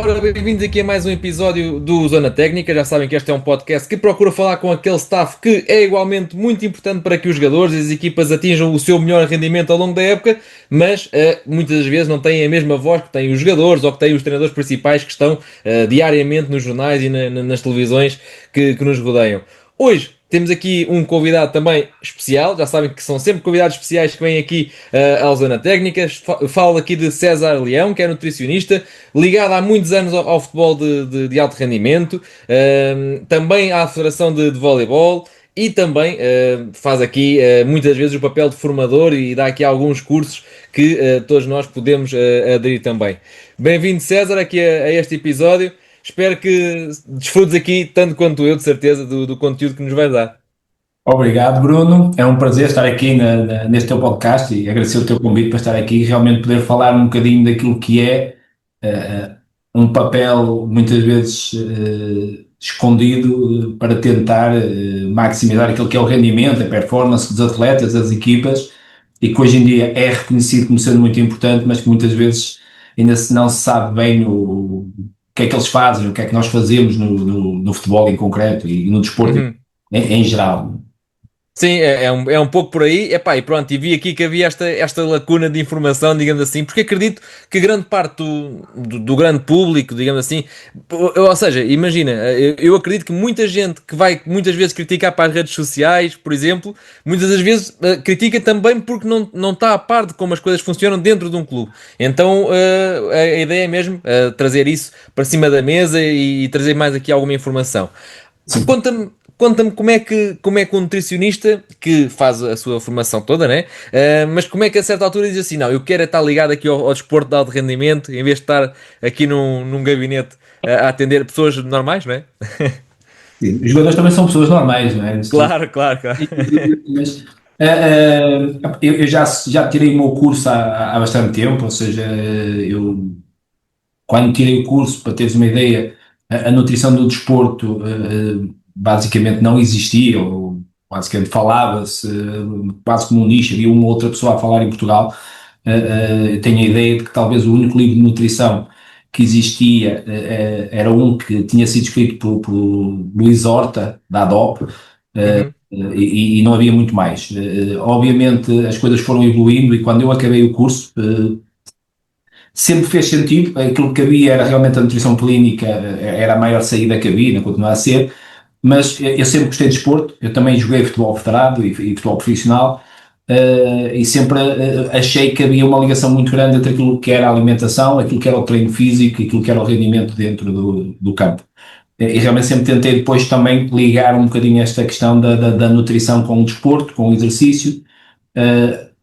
Ora, bem-vindos aqui a mais um episódio do Zona Técnica. Já sabem que este é um podcast que procura falar com aquele staff que é igualmente muito importante para que os jogadores e as equipas atinjam o seu melhor rendimento ao longo da época, mas muitas das vezes não têm a mesma voz que têm os jogadores ou que têm os treinadores principais que estão diariamente nos jornais e nas televisões que nos rodeiam. Hoje temos aqui um convidado também especial, já sabem que são sempre convidados especiais que vêm aqui à Zona Técnica. Falo aqui de César Leão, que é nutricionista, ligado há muitos anos ao futebol de alto rendimento, também à Federação de Voleibol e também faz aqui muitas vezes o papel de formador e dá aqui alguns cursos que todos nós podemos aderir também. Bem-vindo, César, aqui a este episódio. Espero que desfrutes aqui, tanto quanto eu, de certeza, do conteúdo que nos vais dar. Obrigado, Bruno. É um prazer estar aqui neste teu podcast e agradecer o teu convite para estar aqui e realmente poder falar um bocadinho daquilo que é eh, um papel muitas vezes escondido para tentar maximizar aquilo que é o rendimento, a performance dos atletas, das equipas e que hoje em dia é reconhecido como sendo muito importante, mas que muitas vezes ainda não se sabe bem o que é que eles fazem, o que é que nós fazemos no futebol em concreto e no desporto Uhum. em geral. Sim, é um pouco por aí. Epá, e pronto, e vi aqui que havia esta lacuna de informação, digamos assim, porque acredito que grande parte do grande público, digamos assim, ou seja, imagina, eu acredito que muita gente que vai muitas vezes criticar para as redes sociais, por exemplo, muitas das vezes critica também porque não está a par de como as coisas funcionam dentro de um clube. Então a ideia é mesmo trazer isso para cima da mesa e trazer mais aqui alguma informação. Sim. Conta-me como é que um nutricionista que faz a sua formação toda, né? Mas como é que a certa altura diz assim, não, eu quero é estar ligado aqui ao desporto de alto rendimento, em vez de estar aqui num gabinete a atender pessoas normais, não é? Sim, os jogadores também são pessoas normais, não é? Antes de tudo. Claro, claro, claro. Mas, eu já tirei o meu curso há bastante tempo, ou seja, eu quando tirei o curso, para teres uma ideia, a nutrição do desporto basicamente não existia, ou basicamente falava-se quase como um nicho, havia uma outra pessoa a falar em Portugal. Eu tenho a ideia de que talvez o único livro de nutrição que existia era um que tinha sido escrito por Luís Horta, da ADOP, Uhum, e não havia muito mais. Obviamente as coisas foram evoluindo e quando eu acabei o curso, sempre fez sentido, aquilo que havia era realmente a nutrição clínica, era a maior saída que havia, ainda continua a ser, mas eu sempre gostei de desporto, eu também joguei futebol federado e futebol profissional, e sempre achei que havia uma ligação muito grande entre aquilo que era a alimentação, aquilo que era o treino físico e aquilo que era o rendimento dentro do campo. E realmente sempre tentei depois também ligar um bocadinho esta questão da nutrição com o desporto, com o exercício.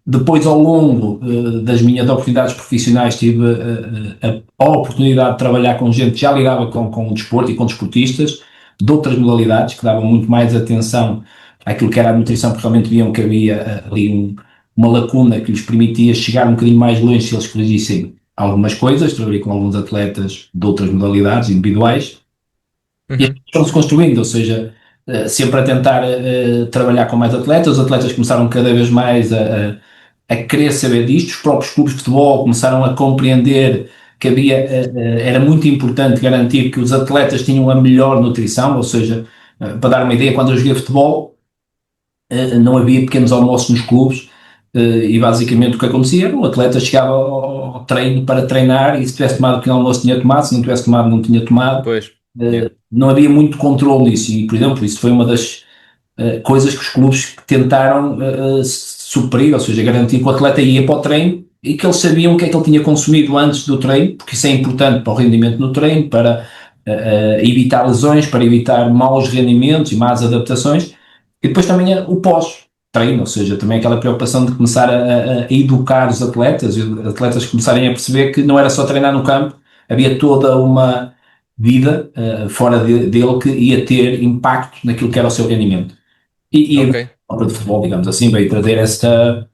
Depois, ao longo das minhas oportunidades profissionais, tive a oportunidade de trabalhar com gente que já lidava com o desporto e com desportistas de outras modalidades, que davam muito mais atenção àquilo que era a nutrição, porque realmente viam que havia ali uma lacuna que lhes permitia chegar um bocadinho mais longe se eles corrigissem algumas coisas. Trabalhei com alguns atletas de outras modalidades individuais e uhum. foram-se construindo, ou seja, sempre a tentar trabalhar com mais atletas. Os atletas começaram cada vez mais a querer saber disto, os próprios clubes de futebol começaram a compreender que havia, era muito importante garantir que os atletas tinham a melhor nutrição, ou seja, para dar uma ideia, quando eu joguei futebol, não havia pequenos almoços nos clubes, e basicamente o que acontecia era o atleta chegava ao treino para treinar e se tivesse tomado o pequeno almoço tinha tomado, se não tivesse tomado não tinha tomado. Pois. Yeah. Não havia muito controle nisso e, por exemplo, isso foi uma das coisas que os clubes tentaram suprir, ou seja, garantir que o atleta ia para o treino e que eles sabiam o que é que ele tinha consumido antes do treino, porque isso é importante para o rendimento no treino, para evitar lesões, para evitar maus rendimentos e más adaptações, e depois também o pós-treino, ou seja, também aquela preocupação de começar a educar os atletas, e os atletas começarem a perceber que não era só treinar no campo, havia toda uma vida fora dele que ia ter impacto naquilo que era o seu rendimento. E a Ok. Copa de Futebol, digamos assim, veio trazer esta,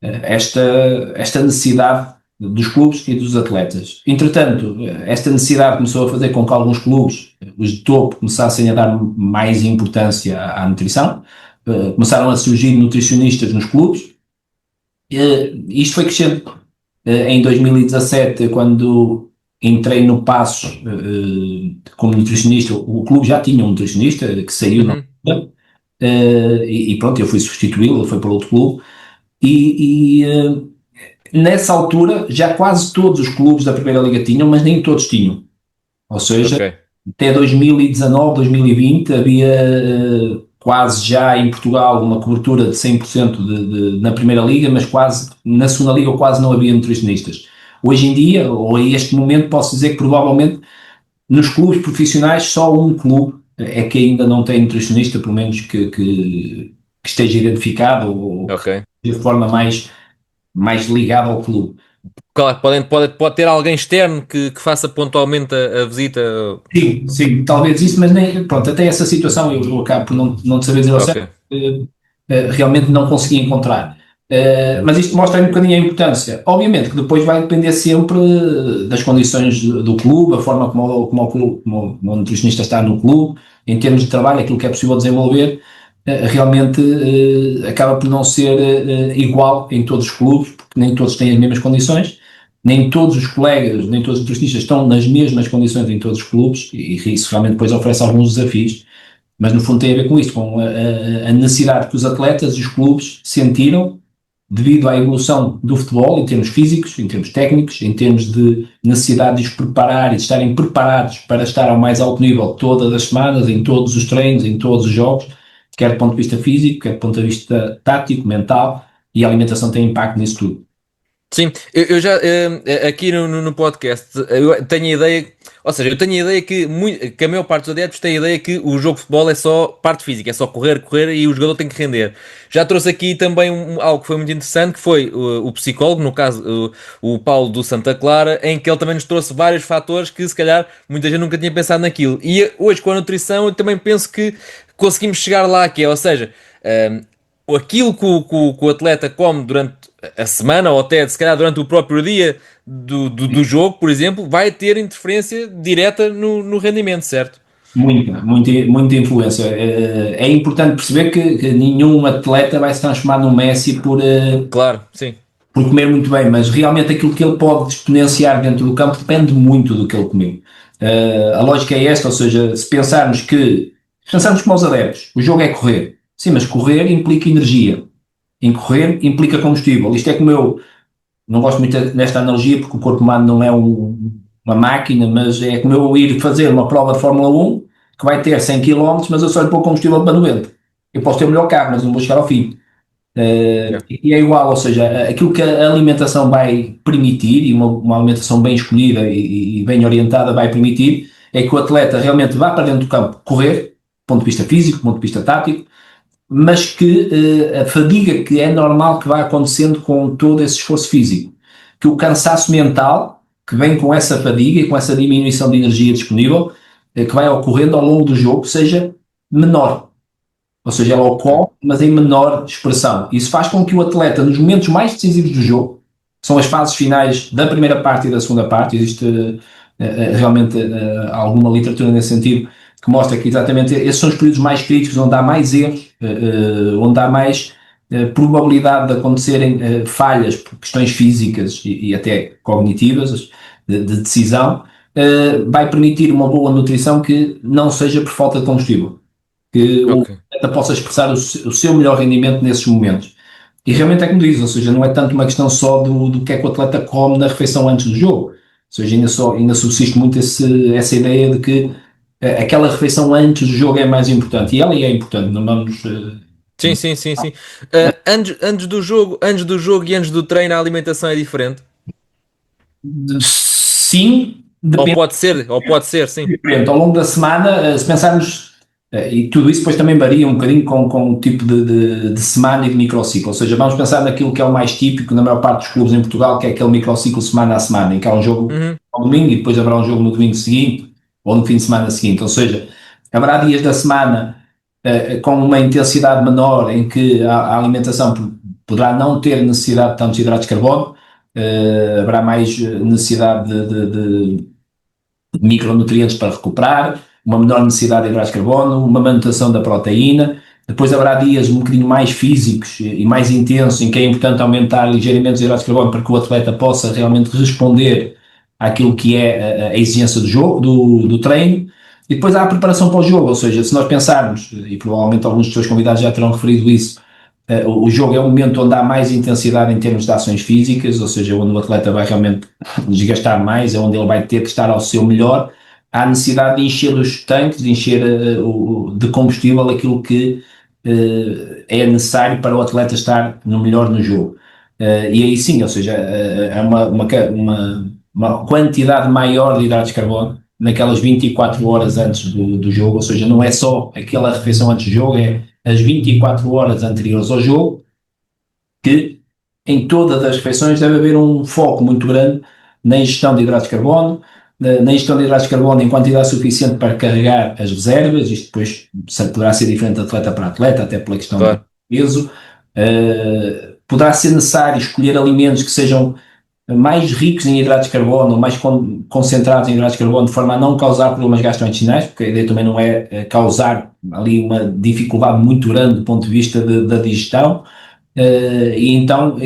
esta necessidade dos clubes e dos atletas. Entretanto, esta necessidade começou a fazer com que alguns clubes, os de topo, começassem a dar mais importância à nutrição. Começaram a surgir nutricionistas nos clubes. Isto foi crescendo. Em 2017, quando entrei no Paços como nutricionista. O clube já tinha um nutricionista que saiu na Uhum. altura, e pronto, eu fui substituí-lo, ele foi para outro clube. Nessa altura já quase todos os clubes da Primeira Liga tinham, mas nem todos tinham. Ou seja, Ok, até 2019, 2020 havia quase já em Portugal uma cobertura de 100% na Primeira Liga, mas quase na Segunda Liga quase não havia nutricionistas. Hoje em dia, ou a este momento, posso dizer que provavelmente nos clubes profissionais só um clube é que ainda não tem nutricionista, pelo menos que esteja identificado ou que ok. de forma mais ligada ao clube. Claro, pode ter alguém externo que faça pontualmente a visita. Sim, sim, talvez isso, mas nem, pronto, até essa situação eu acabo por não te saber dizer ao Ok, certo, realmente não consegui encontrar. Mas isto mostra um bocadinho a importância. Obviamente que depois vai depender sempre das condições do clube, a forma como o clube, como o nutricionista está no clube, em termos de trabalho, aquilo que é possível desenvolver, realmente acaba por não ser igual em todos os clubes, porque nem todos têm as mesmas condições, nem todos os colegas, nem todos os nutricionistas estão nas mesmas condições em todos os clubes, e isso realmente depois oferece alguns desafios, mas no fundo tem a ver com isto, com a necessidade que os atletas e os clubes sentiram devido à evolução do futebol, em termos físicos, em termos técnicos, em termos de necessidade de os preparar e de estarem preparados para estar ao mais alto nível todas as semanas, em todos os treinos, em todos os jogos, quer do ponto de vista físico, quer do ponto de vista tático, mental, e a alimentação tem impacto nisso tudo. sim, eu já aqui no podcast eu tenho a ideia, ou seja, eu tenho a ideia que a maior parte dos adeptos tem a ideia que o jogo de futebol é só parte física, é só correr, correr e o jogador tem que render. Já trouxe aqui também algo que foi muito interessante, que foi o psicólogo, no caso o Paulo do Santa Clara, em que ele também nos trouxe vários fatores que se calhar muita gente nunca tinha pensado naquilo. E hoje com a nutrição eu também penso que conseguimos chegar lá, que é, ou seja, aquilo que o atleta come durante a semana ou até se calhar durante o próprio dia do jogo, por exemplo, vai ter interferência direta no rendimento, certo? Muita influência. É importante perceber que nenhum atleta vai se transformar num Messi Claro, sim. por comer muito bem, mas realmente aquilo que ele pode exponenciar dentro do campo depende muito do que ele comeu. A lógica é esta, ou seja, se pensarmos como os adeptos, o jogo é correr. Sim, mas correr implica energia. Em correr implica combustível. Isto é como eu não gosto muito desta analogia porque o corpo humano não é uma máquina, mas é como eu ir fazer uma prova de Fórmula 1 que vai ter 100 km, mas eu só lhe pôr combustível para 90. Eu posso ter o melhor carro, mas não vou chegar ao fim. Yeah. E é igual, ou seja, aquilo que a alimentação vai permitir, e uma alimentação bem escolhida e bem orientada vai permitir, é que o atleta realmente vá para dentro do campo correr, do ponto de vista físico, do ponto de vista tático, mas que a fadiga que é normal que vá acontecendo com todo esse esforço físico, que o cansaço mental que vem com essa fadiga e com essa diminuição de energia disponível, que vai ocorrendo ao longo do jogo, seja menor. Ou seja, ela Ok. ocorre, mas em menor expressão. Isso faz com que o atleta, nos momentos mais decisivos do jogo, que são as fases finais da primeira parte e da segunda parte, existe realmente alguma literatura nesse sentido que mostra que exatamente esses são os períodos mais críticos, onde há mais erros, onde há mais probabilidade de acontecerem falhas por questões físicas e até cognitivas de decisão, vai permitir uma boa nutrição que não seja por falta de combustível, que o Ok. atleta possa expressar o seu melhor rendimento nesses momentos. E realmente é como diz, ou seja, não é tanto uma questão só do que é que o atleta come na refeição antes do jogo. Ou seja, ainda subsiste muito essa ideia de que aquela refeição antes do jogo é mais importante. E ela é importante, não vamos. Sim, sim, sim, sim. Antes do jogo e antes do treino, a alimentação é diferente. Sim, Ou depende. pode ser, sim. Diferente. Ao longo da semana, se pensarmos, e tudo isso depois também varia um bocadinho com o tipo de semana e de microciclo, ou seja, vamos pensar naquilo que é o mais típico na maior parte dos clubes em Portugal, que é aquele microciclo semana a semana, em que há um jogo Uhum. ao domingo e depois haverá um jogo no domingo seguinte ou no fim de semana seguinte, ou seja, haverá dias da semana com uma intensidade menor em que a alimentação poderá não ter necessidade de tantos hidratos de carbono, haverá mais necessidade de micronutrientes para recuperar, uma menor necessidade de hidratos de carbono, uma manutenção da proteína. Depois haverá dias um bocadinho mais físicos e mais intensos, em que é importante aumentar ligeiramente os hidratos de carbono para que o atleta possa realmente responder àquilo que é a exigência do jogo, do treino, e depois há a preparação para o jogo, ou seja, se nós pensarmos, e provavelmente alguns dos seus convidados já terão referido isso, o jogo é o momento onde há mais intensidade em termos de ações físicas, ou seja, onde o atleta vai realmente desgastar mais, é onde ele vai ter que estar ao seu melhor. Há necessidade de encher os tanques, de encher de combustível aquilo que é necessário para o atleta estar no melhor no jogo. E aí sim, ou seja, é uma quantidade maior de hidratos de carbono naquelas 24 horas antes do jogo, ou seja, não é só aquela refeição antes do jogo, é as 24 horas anteriores ao jogo, que em todas as refeições deve haver um foco muito grande na ingestão de hidratos de carbono, na ingestão de hidratos de carbono em quantidade suficiente para carregar as reservas. Isto depois poderá ser diferente de atleta para atleta, até pela questão do peso. Poderá ser necessário escolher alimentos que sejam mais ricos em hidratos de carbono, mais concentrados em hidratos de carbono, de forma a não causar problemas gastrointestinais, porque a ideia também não é causar ali uma dificuldade muito grande do ponto de vista da digestão. E então,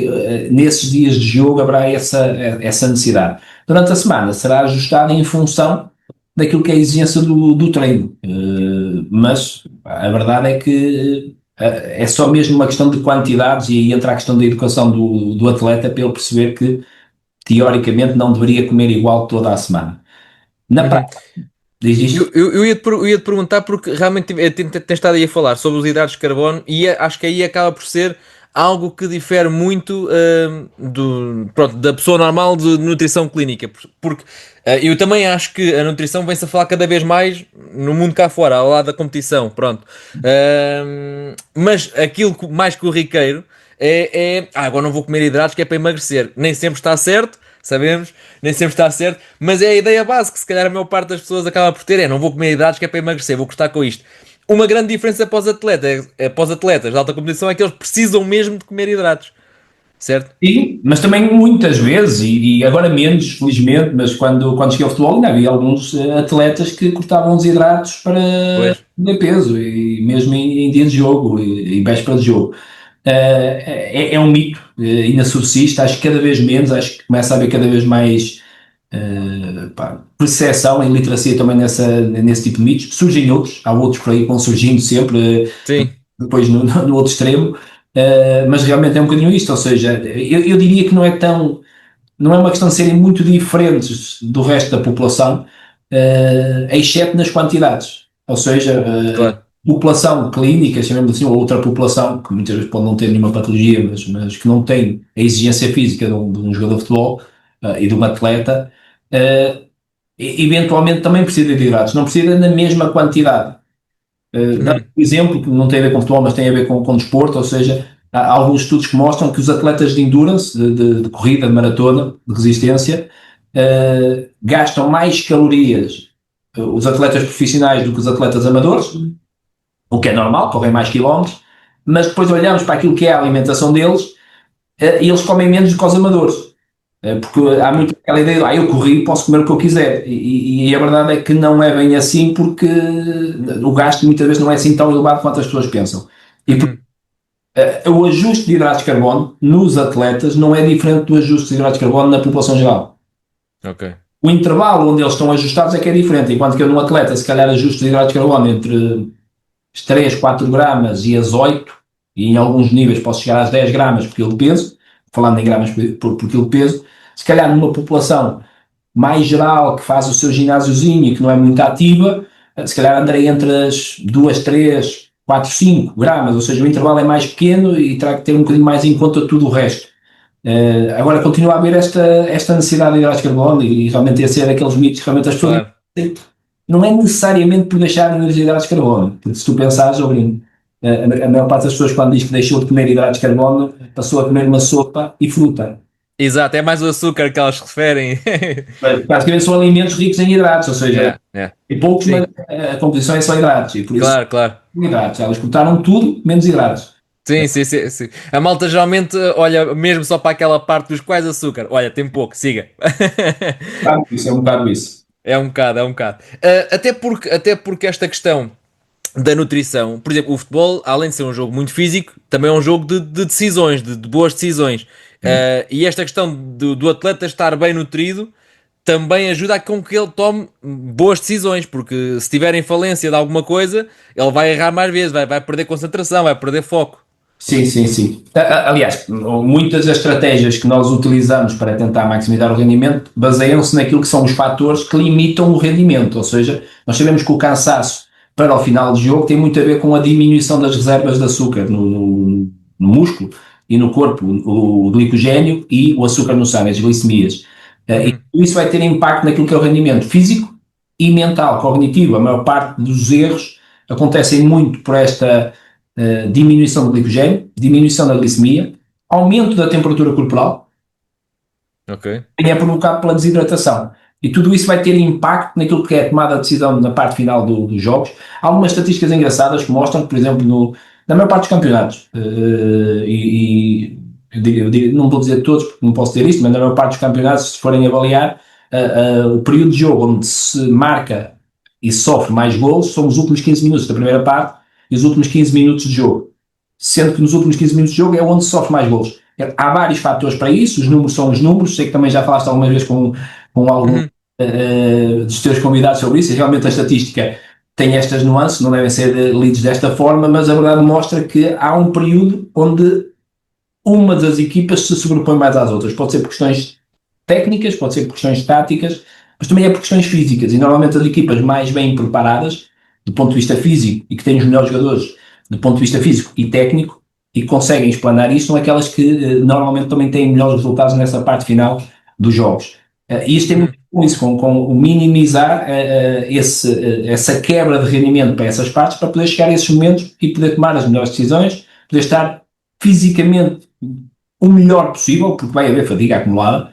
nesses dias de jogo, haverá essa necessidade. Durante a semana será ajustada em função daquilo que é a exigência do treino, mas a verdade é que é só mesmo uma questão de quantidades, e aí entra a questão da educação do atleta para ele perceber que teoricamente não deveria comer igual toda a semana. Na prática, diz isto. Eu ia te perguntar porque realmente tens estado aí a falar sobre os hidratos de carbono e acho que aí acaba por ser algo que difere muito pronto, da pessoa normal de nutrição clínica, porque eu também acho que a nutrição vem-se a falar cada vez mais no mundo cá fora, ao lado da competição, pronto. Mas aquilo mais corriqueiro agora não vou comer hidratos que é para emagrecer. Nem sempre está certo, sabemos, nem sempre está certo, mas é a ideia base que se calhar a maior parte das pessoas acaba por ter, não vou comer hidratos que é para emagrecer, vou cortar com isto. Uma grande diferença para os atletas de alta competição é que eles precisam mesmo de comer hidratos, certo? Sim, mas também muitas vezes, e agora menos, felizmente, mas quando cheguei ao futebol ainda havia alguns atletas que cortavam os hidratos para Pois. perder peso, e mesmo em dia de jogo e véspera de jogo. É um mito, ainda subsiste, acho que cada vez menos, acho que começa a haver cada vez mais percepção e literacia também nesse tipo de mitos. Surgem outros, há outros por aí que vão surgindo sempre, Sim. depois no outro extremo, mas realmente é um bocadinho isto, ou seja, eu diria que não é uma questão de serem muito diferentes do resto da população, exceto nas quantidades, ou seja, Claro. população clínica, chamemos assim, ou outra população, que muitas vezes pode não ter nenhuma patologia, mas que não tem a exigência física de um jogador de futebol e de um atleta, eventualmente também precisa de hidratos, não precisa na mesma quantidade. Dando um exemplo que não tem a ver com futebol, mas tem a ver com desporto, ou seja, há alguns estudos que mostram que os atletas de endurance, de corrida, de maratona, de resistência, gastam mais calorias, os atletas profissionais, do que os atletas amadores, o que é normal, correm mais quilómetros, mas depois olhamos para aquilo que é a alimentação deles, e eles comem menos do que os amadores. Porque há muito aquela ideia de, eu corri, posso comer o que eu quiser, e a verdade é que não é bem assim, porque o gasto muitas vezes não é assim tão elevado quanto as pessoas pensam. E o ajuste de hidratos de carbono nos atletas não é diferente do ajuste de hidratos de carbono na população geral. Ok. O intervalo onde eles estão ajustados é que é diferente, enquanto que num atleta, se calhar, ajuste de hidratos de carbono entre as 3, 4 gramas e as 8, e em alguns níveis posso chegar às 10 gramas por quilo de peso, falando em gramas por quilo de peso, se calhar numa população mais geral, que faz o seu ginásiozinho e que não é muito ativa, se calhar andarei entre as 2, 3, 4, 5 gramas, ou seja, o intervalo é mais pequeno e terá que ter um bocadinho mais em conta tudo o resto. Agora continua a haver esta necessidade de hidratos de carbono, e realmente esse é daqueles mitos que realmente as pessoas não é necessariamente por deixarem de hidratos de carbono, porque se tu pensares, a maior parte das pessoas quando diz que deixou de comer hidratos de carbono passou a comer uma sopa e fruta. Exato, é mais o açúcar que elas se referem. Basicamente são alimentos ricos em hidratos, ou seja, Yeah. e poucos, Sim, mas a composição é só hidratos, e por isso claro, claro. hidratos. Elas cortaram tudo menos hidratos. Sim. A malta geralmente olha mesmo só para aquela parte dos quais açúcar. Olha, tem pouco, siga. Isso é um bocado isso. É um bocado, é um bocado. Até porque esta questão da nutrição, por exemplo, o futebol, além de ser um jogo muito físico, também é um jogo de decisões, de boas decisões. E esta questão do atleta estar bem nutrido também ajuda a com que ele tome boas decisões, porque se tiver em falência de alguma coisa, ele vai errar mais vezes, vai perder concentração, vai perder foco. Sim, sim, sim. Aliás, muitas das estratégias que nós utilizamos para tentar maximizar o rendimento baseiam-se naquilo que são os fatores que limitam o rendimento, ou seja, nós sabemos que o cansaço para o final de jogo tem muito a ver com a diminuição das reservas de açúcar no músculo e no corpo, o glicogênio e o açúcar no sangue, as glicemias. E Uhum. isso vai ter impacto naquilo que é o rendimento físico e mental, cognitivo. A maior parte dos erros acontecem muito por esta diminuição do glicogênio, diminuição da glicemia, aumento da temperatura corporal, Ok. e é provocado pela desidratação. E tudo isso vai ter impacto naquilo que é a tomada de decisão na parte final dos jogos. Há algumas estatísticas engraçadas que mostram que, por exemplo, na maior parte dos campeonatos, não vou dizer todos porque não posso ter isto, mas na maior parte dos campeonatos, se forem avaliar, o período de jogo onde se marca e sofre mais golos são os últimos 15 minutos da primeira parte e os últimos 15 minutos de jogo. Sendo que nos últimos 15 minutos de jogo é onde se sofre mais golos. Há vários fatores para isso, os números são os números, sei que também já falaste alguma vez com algum Uhum. dos teus convidados sobre isso, e realmente a estatística tem estas nuances, não devem ser lidos desta forma, mas a verdade mostra que há um período onde uma das equipas se sobrepõe mais às outras. Pode ser por questões técnicas, pode ser por questões táticas, mas também é por questões físicas. E normalmente as equipas mais bem preparadas, do ponto de vista físico, e que têm os melhores jogadores do ponto de vista físico e técnico, e conseguem explanar isso, são aquelas que normalmente também têm melhores resultados nessa parte final dos jogos. E isto tem muito Uhum. com isso, com o minimizar essa quebra de rendimento para essas partes, para poder chegar a esses momentos e poder tomar as melhores decisões, poder estar fisicamente o melhor possível, porque vai haver fadiga acumulada,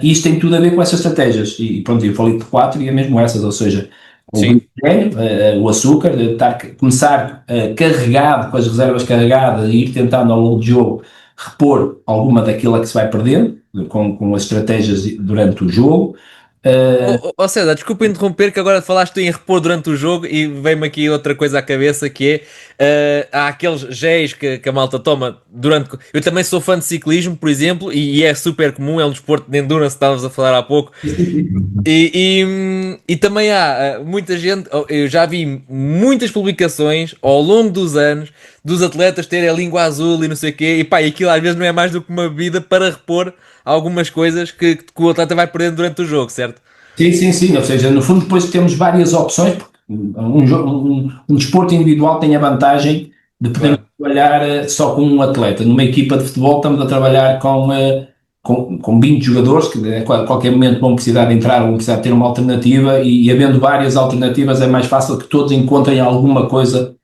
e isto tem tudo a ver com essas estratégias. E pronto, eu falei de quatro e é mesmo essas, ou seja, o Sim. glicogênio, o açúcar, começar carregado, com as reservas carregadas e ir tentando ao longo do jogo repor alguma daquilo que se vai perdendo, com as estratégias durante o jogo. Ó César, desculpa interromper, que agora falaste em repor durante o jogo e veio-me aqui outra coisa à cabeça que é, há aqueles géis que a malta toma durante... Eu também sou fã de ciclismo, por exemplo, e é super comum, é um desporto de endurance, estávamos a falar há pouco, e também há muita gente, eu já vi muitas publicações ao longo dos anos dos atletas terem a língua azul e não sei o quê, e pá, e aquilo às vezes não é mais do que uma bebida para repor algumas coisas que o atleta vai perdendo durante o jogo, certo? Sim, sim, sim. Ou seja, no fundo, depois temos várias opções, porque um desporto individual tem a vantagem de podermos Claro. trabalhar só com um atleta. Numa equipa de futebol, estamos a trabalhar com 20 jogadores, que a qualquer momento vão precisar de entrar, vão precisar de ter uma alternativa, e havendo várias alternativas, é mais fácil que todos encontrem alguma coisa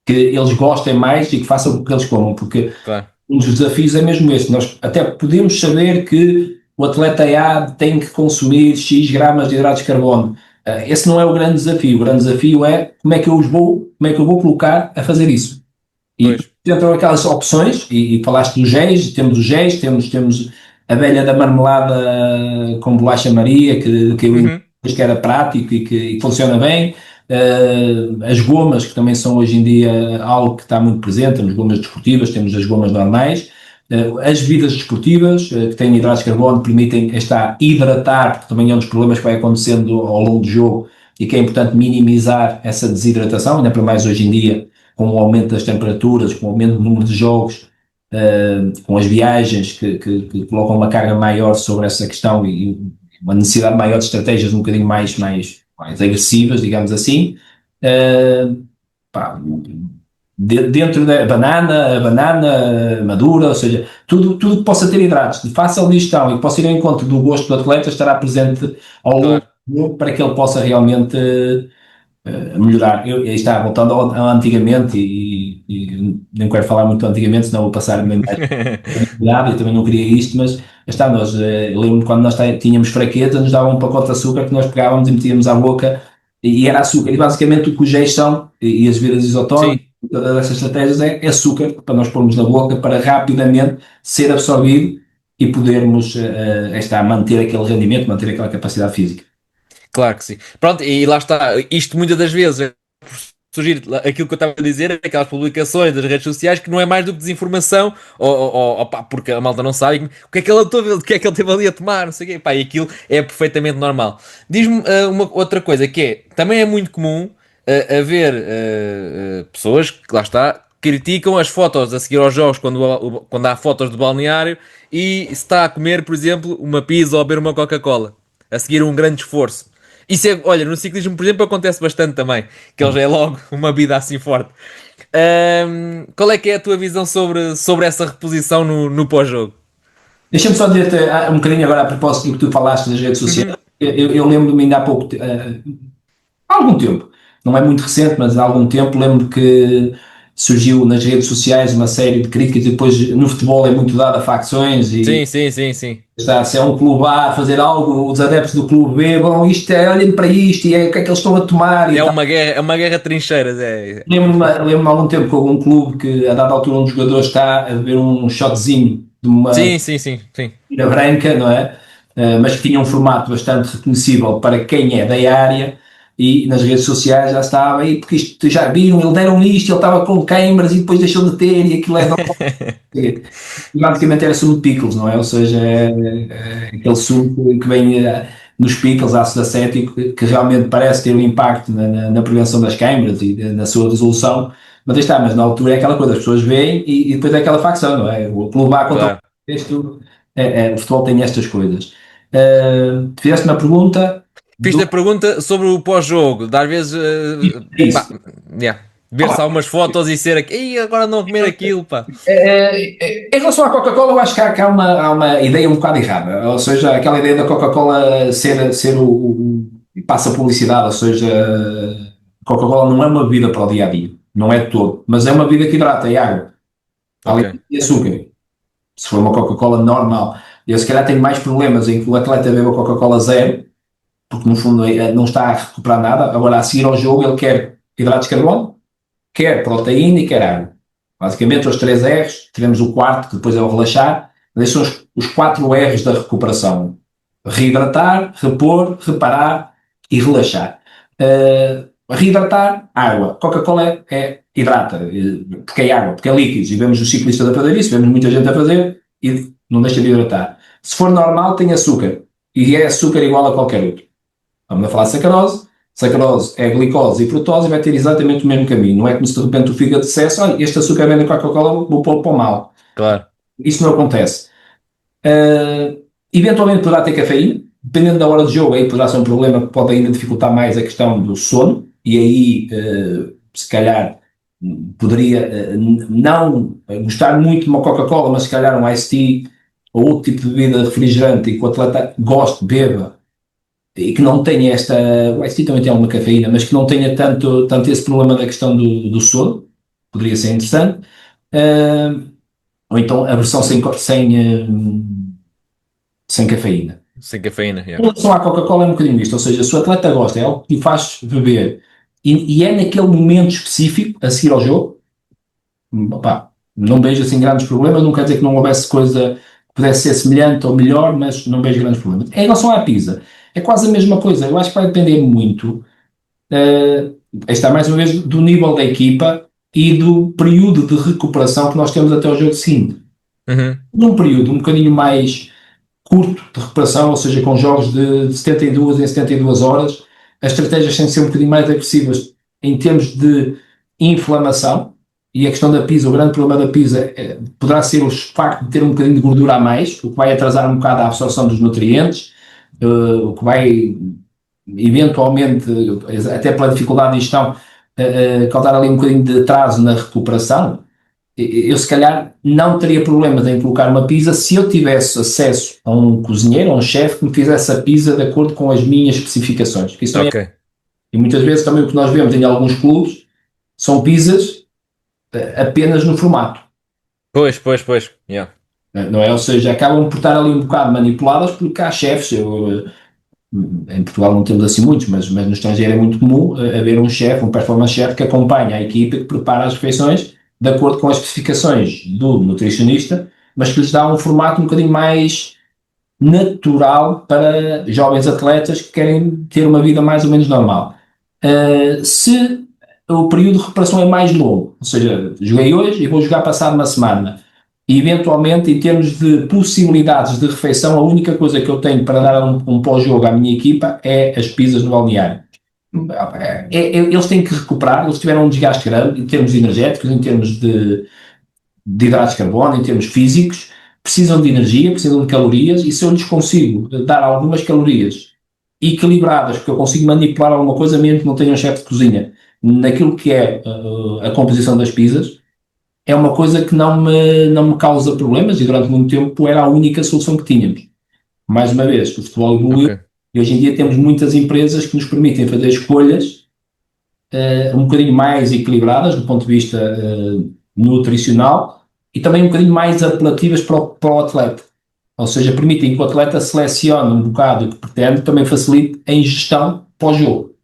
que eles gostem mais e que façam com que eles comam, porque Claro. um dos desafios é mesmo esse. Nós até podemos saber que o atleta A tem que consumir X gramas de hidratos de carbono. Esse não é o grande desafio. O grande desafio é como é que eu vou colocar a fazer isso. E Pois. dentro daquelas opções, e falaste dos géis, temos a velha da marmelada com bolacha Maria, que eu Uhum. que era prático e que funciona bem. As gomas, que também são hoje em dia algo que está muito presente, temos gomas desportivas, temos as gomas normais. As bebidas desportivas, que têm hidratos de carbono, permitem estar hidratar, porque também é um dos problemas que vai acontecendo ao longo do jogo e que é importante minimizar essa desidratação, ainda para mais hoje em dia, com o aumento das temperaturas, com o aumento do número de jogos, com as viagens que colocam uma carga maior sobre essa questão e uma necessidade maior de estratégias um bocadinho mais agressivas, digamos assim. Pá, dentro da banana madura, ou seja, tudo que possa ter hidratos de fácil digestão e que possa ir ao encontro do gosto do atleta estará presente ao longo Claro. do jogo para que ele possa realmente melhorar. Aí está, voltando ao antigamente, e nem quero falar muito antigamente, senão vou passar mesmo mais eu também não queria isto, mas está, nós, lembro quando nós tínhamos fraqueza, nos davam um pacote de açúcar que nós pegávamos e metíamos à boca, e era açúcar, e basicamente o que os géis são, e as bebidas isotónicas, Sim, todas essas estratégias é açúcar para nós pormos na boca para rapidamente ser absorvido e podermos está, manter aquele rendimento, manter aquela capacidade física. claro que sim. Pronto, e lá está. Isto muitas das vezes surgir aquilo que eu estava a dizer, aquelas publicações das redes sociais que não é mais do que desinformação, ou pá, porque a malta não sabe o que é que ele, o que é que ele teve ali a tomar, não sei o quê, pá, e aquilo é perfeitamente normal. Diz-me uma outra coisa que é, também é muito comum haver pessoas que, lá está, criticam as fotos a seguir aos jogos quando há fotos de balneário e se está a comer, por exemplo, uma pizza ou a beber uma Coca-Cola, a seguir um grande esforço. Isso é, olha, no ciclismo, por exemplo, acontece bastante também, que ele já é logo uma vida assim forte. Qual é que é a tua visão sobre essa reposição no pós-jogo? Deixa-me só dizer-te um bocadinho agora a propósito do que tu falaste das redes sociais. Uhum. Eu lembro-me ainda há pouco, há algum tempo, não é muito recente, mas há algum tempo, lembro que surgiu nas redes sociais uma série de críticas e depois no futebol é muito dado a facções e Sim, sim, sim, sim. está, se é um clube A a fazer algo, os adeptos do clube B, bom, isto é, olhem para isto e é o que é que eles estão a tomar e tal. É uma guerra de trincheiras, é. Lembro-me há algum tempo que houve um clube que a dada altura um dos jogadores está a beber um shotzinho de uma Sim, sim, sim, sim. tira branca, não é? Mas que tinha um formato bastante reconhecível para quem é da área e nas redes sociais já estava aí, porque isto já viram, ele deram isto, ele estava com câimbras e depois deixou de ter e aquilo é e basicamente era sumo de pickles, não é? Ou seja, é aquele sumo que vem nos pickles, ácido acético, que realmente parece ter um impacto na prevenção das câimbras e na sua resolução, mas aí está, mas na altura é aquela coisa, as pessoas veem e depois é aquela facção, não é? O clube A contra o Claro. isto, o futebol tem estas coisas. Fizeste uma pergunta Fiz-te do. a pergunta sobre o pós-jogo, de às vezes, É pá, isso. yeah, ver-se algumas fotos e ser aqui, "Ih, agora não comer aquilo, pá." Em relação à Coca-Cola, eu acho que há uma ideia um bocado errada. Ou seja, aquela ideia da Coca-Cola ser passa a publicidade, ou seja, a Coca-Cola não é uma bebida para o dia a dia, não é de todo, mas é uma bebida que hidrata, é água, Ok, além de açúcar. Se for uma Coca-Cola normal, eu se calhar tenho mais problemas em que o atleta bebe a Coca-Cola zero, porque no fundo não está a recuperar nada. Agora, a seguir ao jogo, ele quer hidratos de carbono, quer proteína e quer água. Basicamente, os 3 R's, tivemos o quarto, que depois é o relaxar, mas esses são os 4 R's da recuperação: reidratar, repor, reparar e relaxar. Reidratar, água. Coca-Cola hidrata, porque é água, porque é líquidos, e vemos os ciclistas a fazer isso, vemos muita gente a fazer e não deixa de hidratar. Se for normal, tem açúcar, e é açúcar igual a qualquer outro. Vamos a falar de sacarose. Sacarose é glicose e frutose e vai ter exatamente o mesmo caminho. Não é como se de repente o fígado dissesse: olha, este açúcar vem da Coca-Cola, vou pôr para o mal. claro. Isso não acontece. Eventualmente poderá ter cafeína, dependendo da hora de jogo, aí poderá ser um problema que pode ainda dificultar mais a questão do sono, e aí, se calhar, poderia não gostar muito de uma Coca-Cola, mas se calhar um iced tea ou outro tipo de bebida refrigerante e que o atleta goste, beba, e que não tenha esta, o iced tea também tem alguma cafeína, mas que não tenha tanto esse problema da questão do sono, poderia ser interessante. Uh, ou então a versão sem cafeína. Sem cafeína, Em yeah. relação à Coca-Cola é um bocadinho isto, ou seja, se o atleta gosta, é algo que lhe faz beber, e é naquele momento específico, a seguir ao jogo, opá, não vejo assim grandes problemas, não quer dizer que não houvesse coisa que pudesse ser semelhante ou melhor, mas não vejo grandes problemas. Em relação à pizza, é quase a mesma coisa, eu acho que vai depender muito, está mais uma vez, do nível da equipa e do período de recuperação que nós temos até ao jogo seguinte. Uhum. Num período um bocadinho mais curto de recuperação, ou seja, com jogos de 72 em 72 horas, as estratégias têm de ser um bocadinho mais agressivas em termos de inflamação, e a questão da pizza, o grande problema da pizza poderá ser o facto de ter um bocadinho de gordura a mais, o que vai atrasar um bocado a absorção dos nutrientes, o que vai eventualmente, até pela dificuldade de gestão, causar ali um bocadinho de atraso na recuperação. Eu se calhar não teria problemas em colocar uma pizza se eu tivesse acesso a um cozinheiro, a um chefe que me fizesse a pizza de acordo com as minhas especificações. Isso também Ok. e muitas vezes também o que nós vemos em alguns clubes são pizzas apenas no formato, Pois, pois, pois. Yeah. não é? Ou seja, acabam por estar ali um bocado manipuladas porque há chefes, em Portugal não temos assim muitos, mas no estrangeiro é muito comum haver um chefe, um performance chef que acompanha a equipa e que prepara as refeições de acordo com as especificações do nutricionista, mas que lhes dá um formato um bocadinho mais natural para jovens atletas que querem ter uma vida mais ou menos normal. Se o período de recuperação é mais longo. Ou seja, joguei hoje e vou jogar passado uma semana. E, eventualmente, em termos de possibilidades de refeição, a única coisa que eu tenho para dar um pós-jogo à minha equipa é as pizzas no balneário. Eles têm que recuperar, eles tiveram um desgaste grande em termos energéticos, em termos de hidratos de carbono, em termos físicos, precisam de energia, precisam de calorias, e se eu lhes consigo dar algumas calorias equilibradas, porque eu consigo manipular alguma coisa mesmo que não tenha um chefe de cozinha, naquilo que é a composição das pizzas, é uma coisa que não me causa problemas, e durante muito tempo era a única solução que tínhamos. Mais uma vez, o futebol evoluiu, Ok. e hoje em dia temos muitas empresas que nos permitem fazer escolhas um bocadinho mais equilibradas do ponto de vista nutricional, e também um bocadinho mais apelativas para o atleta. Ou seja, permitem que o atleta selecione um bocado o que pretende, também facilite a ingestão pós-jogo.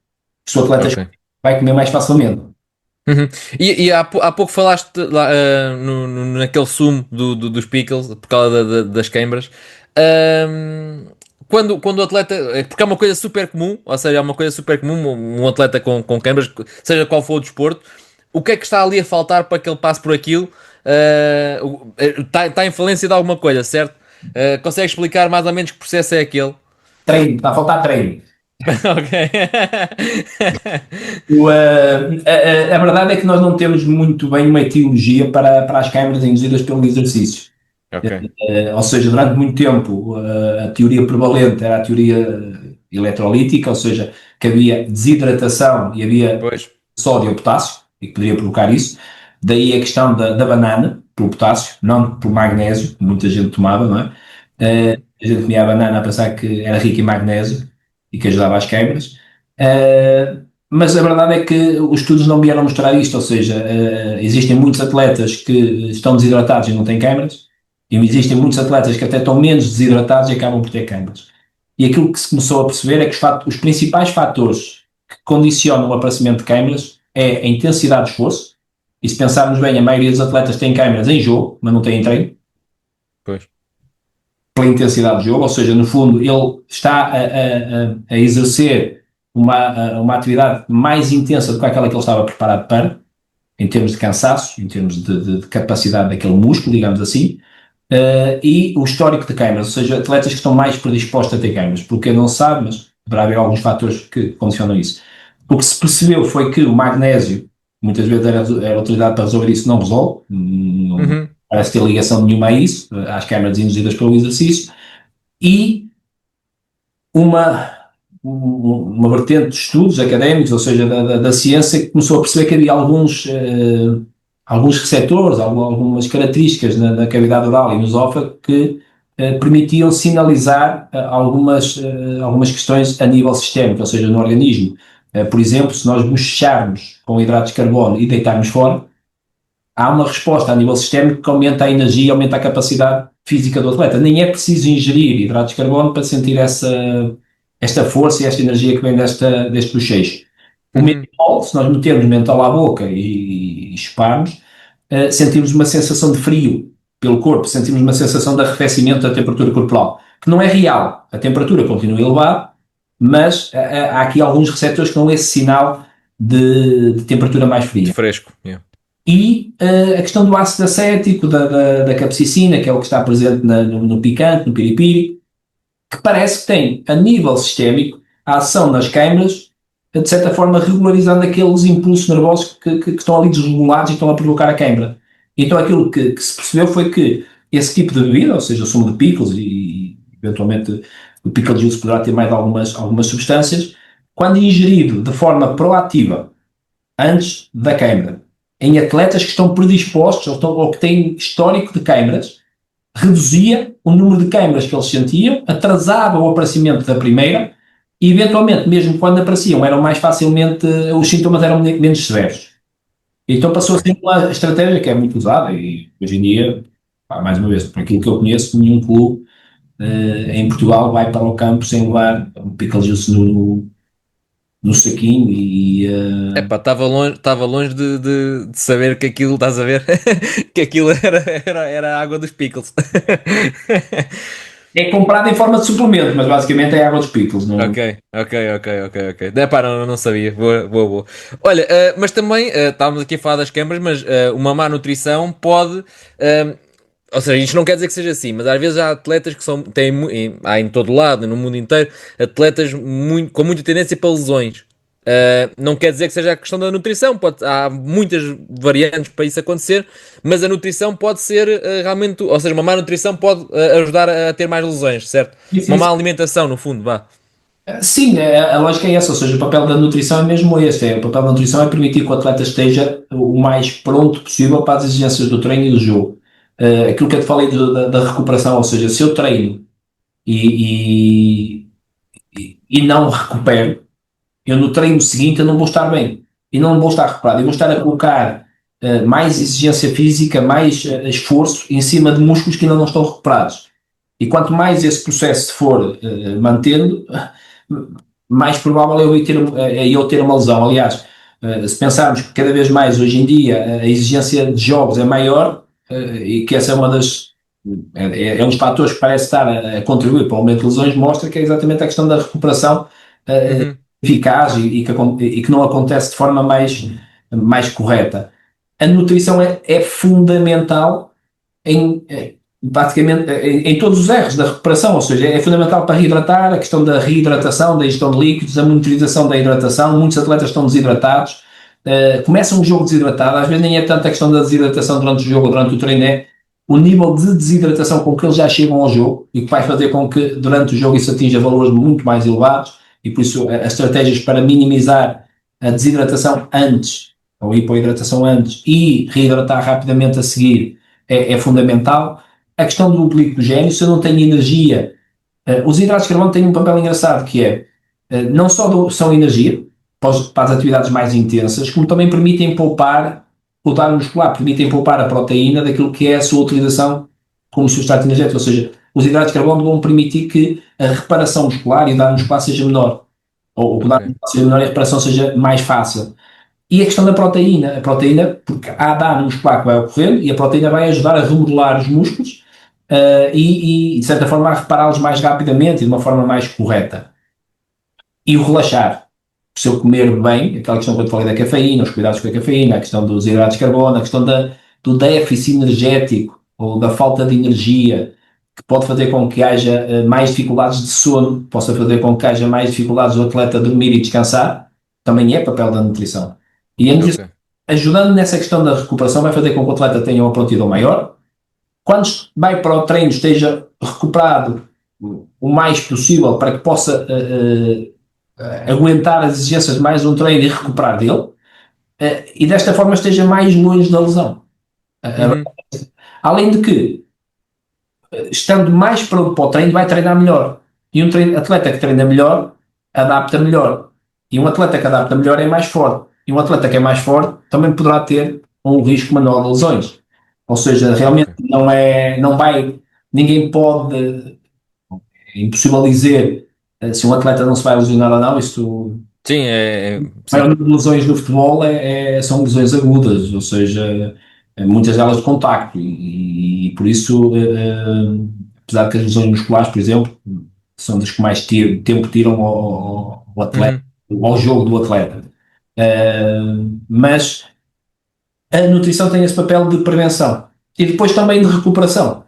Se o atleta Ok. vai comer mais facilmente. Uhum. E há pouco falaste lá, naquele sumo dos pickles, por causa das queimbras. Ahm, quando o atleta. Porque é uma coisa super comum, ou seja, é uma coisa super comum, um atleta com queimbras, seja qual for o desporto, o que é que está ali a faltar para que ele passe por aquilo? Está em falência de alguma coisa, certo? Consegue explicar mais ou menos que processo é aquele? Treino, está a faltar treino. Ok. A verdade é que nós não temos muito bem uma etiologia para as câimbras induzidas pelo exercício. Ok. Ou seja, durante muito tempo a teoria prevalente era a teoria eletrolítica, ou seja, que havia desidratação e havia Pois. sódio ou potássio, e que poderia provocar isso. Daí a questão da banana, pelo potássio, não pelo magnésio, que muita gente tomava, não é? A gente comia a banana a pensar que era rica em magnésio e que ajudava às queimbras. Mas a verdade é que os estudos não vieram mostrar isto, ou seja, existem muitos atletas que estão desidratados e não têm queimbras, e existem muitos atletas que até estão menos desidratados e acabam por ter queimbras. E aquilo que se começou a perceber é que os principais fatores que condicionam o aparecimento de queimbras é a intensidade de esforço, e se pensarmos bem, a maioria dos atletas tem queimbras em jogo, mas não tem em treino, Pois. pela intensidade de jogo, ou seja, no fundo ele está a exercer uma atividade mais intensa do que aquela que ele estava preparado para, em termos de cansaço, em termos de capacidade daquele músculo, digamos assim, e o histórico de queimbras, ou seja, atletas que estão mais predispostos a ter queimbras, porque não sabe, mas deverá haver alguns fatores que condicionam isso. O que se percebeu foi que o magnésio, muitas vezes era utilizado para resolver isso, não resolve, não Uhum. parece ter ligação nenhuma a isso, às queimbras induzidas pelo exercício, e uma, uma vertente de estudos académicos, ou seja, da ciência, que começou a perceber que havia alguns receptores, algumas características na cavidade oral e no esófago que permitiam sinalizar algumas questões a nível sistémico, ou seja, no organismo. Por exemplo, se nós bochecharmos com hidratos de carbono e deitarmos fora, há uma resposta a nível sistémico que aumenta a energia, aumenta a capacidade física do atleta. Nem é preciso ingerir hidratos de carbono para sentir esta força e esta energia que vem deste bochecho. O Uhum. mentol, se nós metermos mentol à boca e chuparmos, sentimos uma sensação de frio pelo corpo, sentimos uma sensação de arrefecimento da temperatura corporal, que não é real. A temperatura continua elevada, mas há aqui alguns receptores que dão esse sinal de temperatura mais De fria. fresco. Yeah. E a questão do ácido acético, da capsaicina, que é o que está presente no picante, no piripiri, que parece que tem, a nível sistémico, a ação nas queimas, de certa forma regularizando aqueles impulsos nervosos que estão ali desregulados e estão a provocar a queimbra. Então aquilo que se percebeu foi que esse tipo de bebida, ou seja, o sumo de pickles e eventualmente o pickle juice poderá ter mais algumas substâncias, quando ingerido de forma proativa antes da queimbra, em atletas que estão predispostos ou que têm histórico de queimbras, reduzia o número de queimbras que eles sentiam, atrasava o aparecimento da primeira e, eventualmente, mesmo quando apareciam, eram mais facilmente, os sintomas eram menos severos. Então passou a Ok. ser uma estratégia que é muito usada e, hoje em dia, mais uma vez, por aquilo que eu conheço, nenhum clube em Portugal vai para o campo sem levar um pickle juice no saquinho Epá, estava longe de saber que aquilo, estás a ver? Que aquilo era a água dos pickles. É comprado em forma de suplemento, mas basicamente é água dos picos. Não... Ok, ok, ok, ok, ok. Pá, não sabia. Boa, boa, boa. Olha, mas também, estávamos aqui a falar das câmaras, mas uma má nutrição pode. Ou seja, isto não quer dizer que seja assim, mas às vezes há atletas que são, têm, há em todo lado, no mundo inteiro, atletas com muita tendência para lesões. Não quer dizer que seja a questão da nutrição, há muitas variantes para isso acontecer, mas a nutrição pode ser realmente, ou seja, uma má nutrição pode ajudar a ter mais lesões, certo? Sim, Uma sim, má sim. alimentação, no fundo, vá. Sim, a lógica é essa, ou seja, o papel da nutrição é mesmo este, o papel da nutrição é permitir que o atleta esteja o mais pronto possível para as exigências do treino e do jogo. Aquilo que eu te falei da recuperação, ou seja, se eu treino e, e não recupero, eu no treino seguinte eu não vou estar bem, e não vou estar recuperado, eu vou estar a colocar mais exigência física, mais esforço em cima de músculos que ainda não estão recuperados. E quanto mais esse processo se for mantendo, mais provável é eu ter uma lesão. Aliás, se pensarmos que cada vez mais hoje em dia a exigência de jogos é maior e que essa é uma das é um dos fatores que parece estar a contribuir para o aumento de lesões, mostra que é exatamente a questão da recuperação Uhum, eficaz e que não acontece de forma mais correta. A nutrição é fundamental em, praticamente em todos os erros da recuperação, ou seja, é fundamental para reidratar, a questão da reidratação, da ingestão de líquidos, a monitorização da hidratação, muitos atletas estão desidratados, começam o jogo desidratado, às vezes nem é tanto a questão da desidratação durante o jogo ou durante o treino, é o nível de desidratação com que eles já chegam ao jogo e que vai fazer com que durante o jogo isso atinja valores muito mais elevados e por isso as estratégias para minimizar a desidratação antes, ou hipoidratação antes e reidratar rapidamente a seguir é fundamental. A questão do glicogênio, se eu não tenho energia, os hidratos de carbono têm um papel engraçado que é, não só são energia para as atividades mais intensas, como também permitem poupar o dano muscular, permitem poupar a proteína daquilo que é a sua utilização como substrato energético, ou seja, os hidratos de carbono vão permitir que a reparação muscular e o dano muscular seja menor, ou que o dano ok. muscular seja menor e a reparação seja mais fácil. E a questão da proteína, porque há dano muscular que vai ocorrendo e a proteína vai ajudar a remodelar os músculos de certa forma, a repará-los mais rapidamente e de uma forma mais correta. E o relaxar. Se eu comer bem, aquela questão que eu te falei da cafeína, os cuidados com a cafeína, a questão dos hidratos de carbono, a questão do déficit energético ou da falta de energia, que pode fazer com que haja mais dificuldades de sono, possa fazer com que haja mais dificuldades do atleta dormir e descansar, também é papel da nutrição. E a nutrição, Ok. ajudando nessa questão da recuperação, vai fazer com que o atleta tenha uma prontidão maior, quando vai para o treino esteja recuperado o mais possível para que possa aguentar as exigências de mais um treino e recuperar dele, e desta forma esteja mais longe da lesão. Uhum, Além de que, estando mais pronto para o treino, vai treinar melhor. E um atleta que treina melhor, adapta melhor. E um atleta que adapta melhor é mais forte. E um atleta que é mais forte também poderá ter um risco menor de lesões. Ou seja, realmente ok. não vai, ninguém pode, é impossível dizer se um atleta não se vai lesionar ou não. Isto, Sim, a sim. maior número de lesões no futebol são lesões agudas, ou seja, muitas delas de contacto, e por isso, apesar que as lesões musculares, por exemplo, são das que mais tempo tiram ao atleta, Uhum, ao jogo do atleta. Mas a nutrição tem esse papel de prevenção e depois também de recuperação,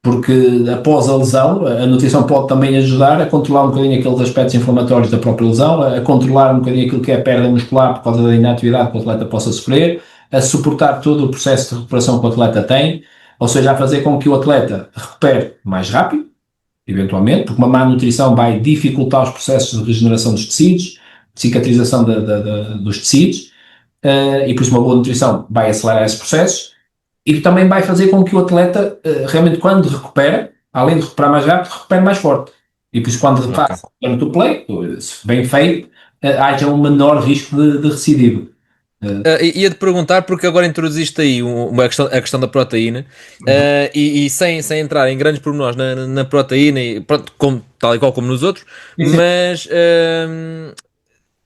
porque após a lesão, a nutrição pode também ajudar a controlar um bocadinho aqueles aspectos inflamatórios da própria lesão, a controlar um bocadinho aquilo que é a perda muscular por causa da inatividade que o atleta possa sofrer, a suportar todo o processo de recuperação que o atleta tem, ou seja, a fazer com que o atleta recupere mais rápido, eventualmente, porque uma má nutrição vai dificultar os processos de regeneração dos tecidos, cicatrização dos tecidos, e por isso uma boa nutrição vai acelerar esses processos e também vai fazer com que o atleta, realmente, quando recupera, além de recuperar mais rápido, recupere mais forte. E por isso, quando ok. faz o to play, se bem feito, haja um menor risco de recidiva. Ia-te perguntar, porque agora introduziste aí a questão da proteína, sem entrar em grandes pormenores na proteína, e pronto, tal e qual como nos outros, mas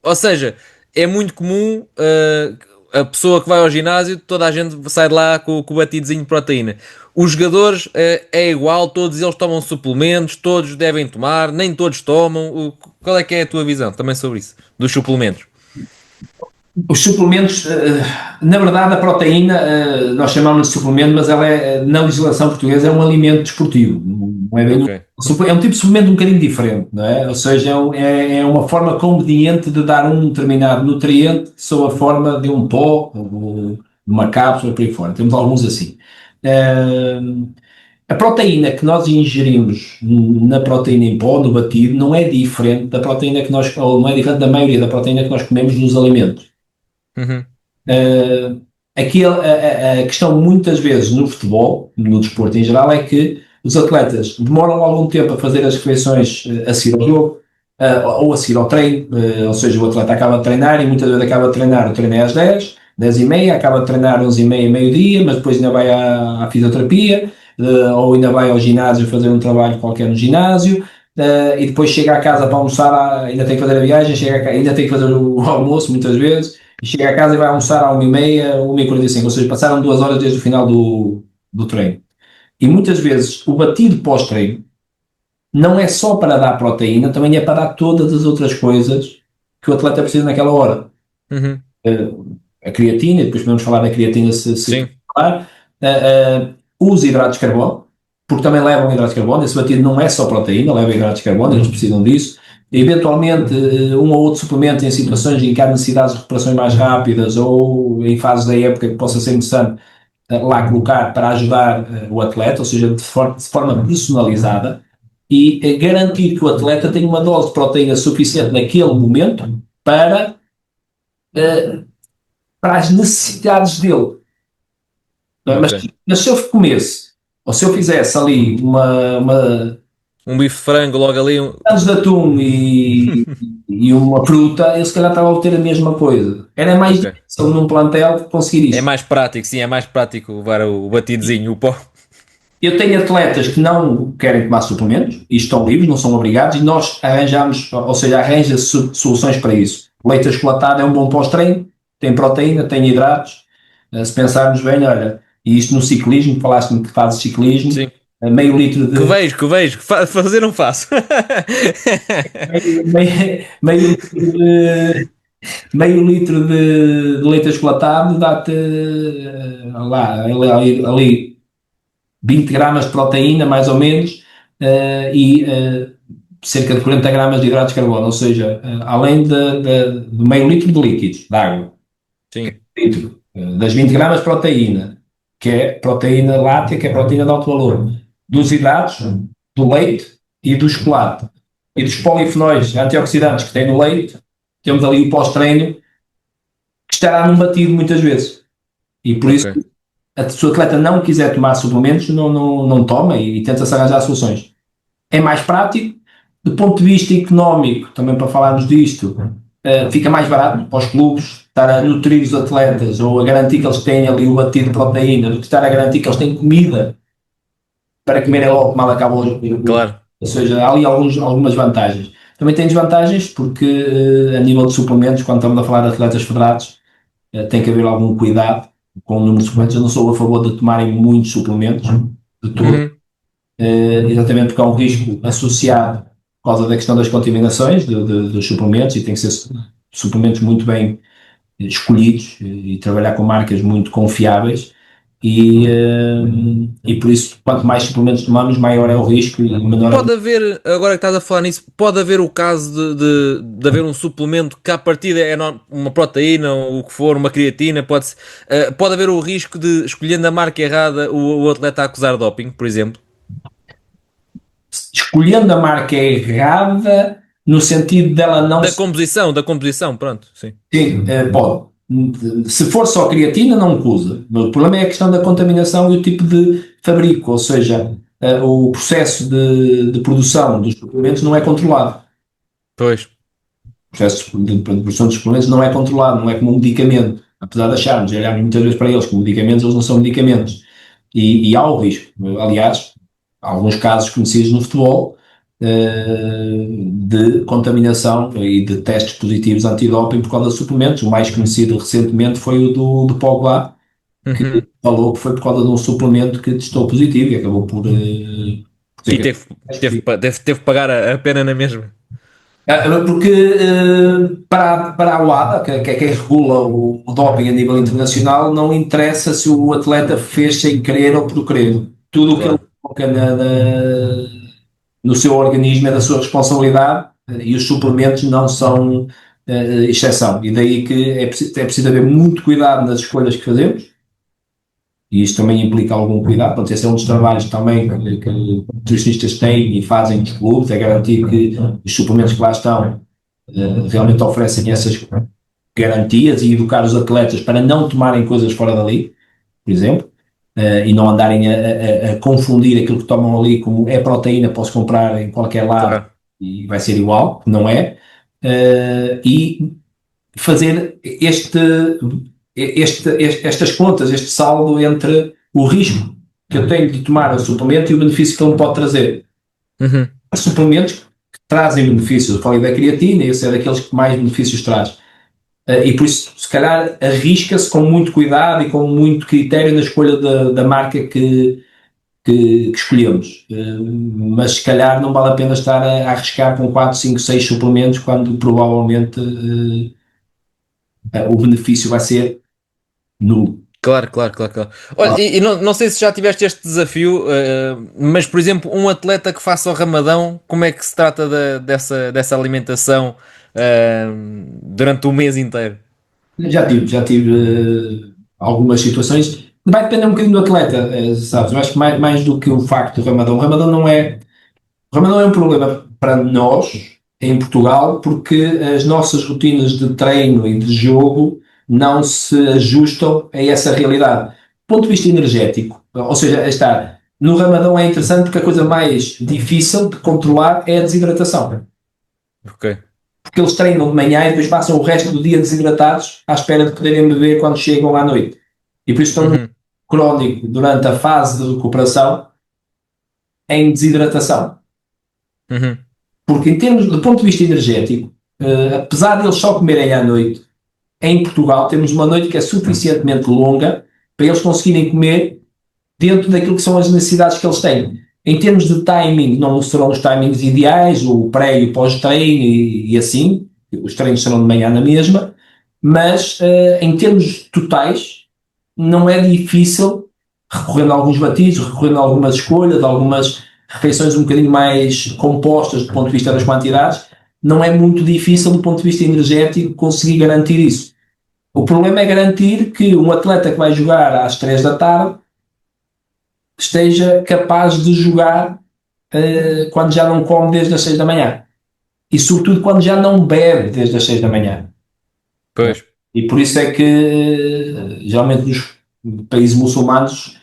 ou seja, é muito comum a pessoa que vai ao ginásio, toda a gente sai de lá com o batidozinho de proteína. os jogadores é igual, todos eles tomam suplementos, todos devem tomar, nem todos tomam. Qual é que é a tua visão também sobre isso, dos suplementos? Os suplementos, na verdade, a proteína, nós chamamos de suplemento, mas ela é, na legislação portuguesa, é um alimento desportivo. Não é, bem Ok. é um tipo de suplemento um bocadinho diferente, não é? Ou seja, é uma forma conveniente de dar um determinado nutriente sob a forma de um pó, ou de uma cápsula, por aí fora. Temos alguns assim. Eh, a proteína que nós ingerimos na proteína em pó, no batido, não é diferente da proteína que nós, ou não é diferente da maioria da proteína que nós comemos nos alimentos. Uhum. Aqui a questão muitas vezes no futebol, no desporto em geral, é que os atletas demoram algum tempo a fazer as refeições a seguir ao jogo, ou a seguir ao treino, ou seja, o atleta acaba de treinar e muitas vezes acaba de treinar, o treino é às 10, 10 e meia, acaba de treinar 11 e meia, meio-dia, mas depois ainda vai à fisioterapia, ou ainda vai ao ginásio fazer um trabalho qualquer no ginásio, e depois chega a casa para almoçar, ainda tem que fazer a viagem, ainda tem que fazer o almoço muitas vezes, e chega a casa e vai almoçar à 1h30, 1h45, ou seja, passaram 2 horas desde o final do treino. E muitas vezes o batido pós-treino não é só para dar proteína, também é para dar todas as outras coisas que o atleta precisa naquela hora. Uhum. A creatina, depois podemos falar da creatina se Sim. falar, os hidratos de carbono, porque também levam hidratos de carbono, esse batido não é só proteína, leva hidratos de carbono, eles precisam disso. Eventualmente, um ou outro suplemento em situações em que há necessidades de recuperações mais rápidas ou em fases da época que possa ser interessante lá colocar para ajudar o atleta, ou seja, de forma personalizada, e garantir que o atleta tenha uma dose de proteína suficiente naquele momento para, uh, para as necessidades dele. Mas, Ok. mas se eu comesse, ou se eu fizesse ali uma Um bife de frango logo ali. anos de atum e uma fruta, eu se calhar estava a obter a mesma coisa. Era mais Ok. difícil num plantel conseguir É isso. mais prático, sim, é mais prático levar o batidozinho, o pó. Eu tenho atletas que não querem tomar suplementos e estão livres, não são obrigados, e nós arranjamos, ou seja, arranja-se soluções para isso. Leite achocolatado é um bom pós-treino, tem proteína, tem hidratos. Se pensarmos bem, olha, e isto no ciclismo, falaste-me que fazes ciclismo, Sim. meio litro de Que vejo, fazer não faço. meio litro meio litro de leite achocolatado dá-te lá, ali 20 gramas de proteína, mais ou menos, e cerca de 40 gramas de hidratos de carbono, ou seja, além do meio litro de líquidos, de água, Sim. litro, das 20 gramas de proteína, que é proteína láctea, que é proteína de alto valor, dos hidratos, do leite e do chocolate, e dos polifenóis antioxidantes que tem no leite, temos ali o pós-treino, que estará num batido muitas vezes. E por isso, Ok. se o atleta não quiser tomar suplementos, não toma e tenta-se arranjar soluções. É mais prático, do ponto de vista económico, também para falarmos disto, fica mais barato para os clubes estar a nutrir os atletas ou a garantir que eles têm ali o batido de proteína, do que estar a garantir que eles têm comida para comerem logo mal acaba o jogo. Claro. Ou seja, há ali algumas vantagens. Também tem desvantagens, porque a nível de suplementos, quando estamos a falar de atletas federados, tem que haver algum cuidado com o número de suplementos. Eu não sou a favor de tomarem muitos suplementos, de todo, Uhum. exatamente porque há um risco associado por causa da questão das contaminações dos suplementos, e tem que ser suplementos muito bem escolhidos e trabalhar com marcas muito confiáveis. E por isso, quanto mais suplementos tomamos, maior é o risco e menor é o Pode haver, agora que estás a falar nisso, pode haver o caso de haver um suplemento que à partida é uma proteína ou o que for, uma creatina, pode haver o risco de, escolhendo a marca errada, o atleta acusar doping, por exemplo. escolhendo a marca errada, no sentido dela não Da composição, pronto, sim. sim, pode. Se for só creatina, não usa. O problema é a questão da contaminação e o tipo de fabrico, ou seja, o processo de produção dos suplementos não é controlado. Pois, O processo de produção dos suplementos não é controlado, não é como um medicamento. Apesar de acharmos, e olharmos muitas vezes para eles como medicamentos, eles não são medicamentos. E há o risco. Aliás, há alguns casos conhecidos no futebol de contaminação e de testes positivos antidoping por causa de suplementos. O mais conhecido recentemente foi o do Pogba, Uhum. Falou que foi por causa de um suplemento que testou positivo e acabou por ter E que. teve que pagar a pena na mesma. Porque para a UADA, que é quem regula o doping a nível internacional, não interessa se o atleta fez sem querer ou por querer. Tudo o que ele Claro. coloca no seu organismo é da sua responsabilidade, e os suplementos não são exceção. E daí que é preciso haver muito cuidado nas escolhas que fazemos, e isto também implica algum cuidado. Portanto, esse é um dos trabalhos também que nutricionistas têm e fazem nos clubes, é garantir que os suplementos que lá estão realmente oferecem essas garantias e educar os atletas para não tomarem coisas fora dali, por exemplo, e não andarem a confundir aquilo que tomam ali como é proteína, posso comprar em qualquer lado Claro. e vai ser igual, não é? E fazer estas contas, este saldo entre o risco que eu tenho de tomar o suplemento e o benefício que ele me pode trazer. Uhum. Há suplementos que trazem benefícios, eu falei da creatina, esse é daqueles que mais benefícios traz. E por isso, se calhar, arrisca-se com muito cuidado e com muito critério na escolha da marca que escolhemos. Mas se calhar não vale a pena estar a arriscar com 4 5 6 suplementos quando provavelmente o benefício vai ser nulo. Claro, claro, claro, claro. Olha, e não sei se já tiveste este desafio, mas por exemplo, um atleta que faça o Ramadão, como é que se trata dessa alimentação, durante o mês inteiro? Já tive algumas situações. Vai depender um bocadinho do atleta, sabes? Eu acho que mais do que o facto do Ramadão. O Ramadão é um problema para nós, em Portugal, porque as nossas rotinas de treino e de jogo não se ajustam a essa realidade. Do ponto de vista energético, ou seja, no Ramadão é interessante porque a coisa mais difícil de controlar é a desidratação. Ok. Porque eles treinam de manhã e depois passam o resto do dia desidratados à espera de poderem beber quando chegam à noite. E por isso estão num Uhum, crónico durante a fase de recuperação em desidratação. uhum. Porque em termos, do ponto de vista energético, apesar de eles só comerem à noite, em Portugal temos uma noite que é suficientemente longa para eles conseguirem comer dentro daquilo que são as necessidades que eles têm. Em termos de timing, não serão os timings ideais, o pré e o pós-treino e assim, os treinos serão de manhã na mesma, mas em termos totais, não é difícil, recorrendo a alguns batidos, recorrendo a algumas escolhas, a algumas refeições um bocadinho mais compostas do ponto de vista das quantidades, não é muito difícil do ponto de vista energético conseguir garantir isso. O problema é garantir que um atleta que vai jogar às 3 da tarde esteja capaz de jogar quando já não come desde as 6 da manhã. E sobretudo quando já não bebe desde as 6 da manhã. Pois. E por isso é que, geralmente, nos países muçulmanos,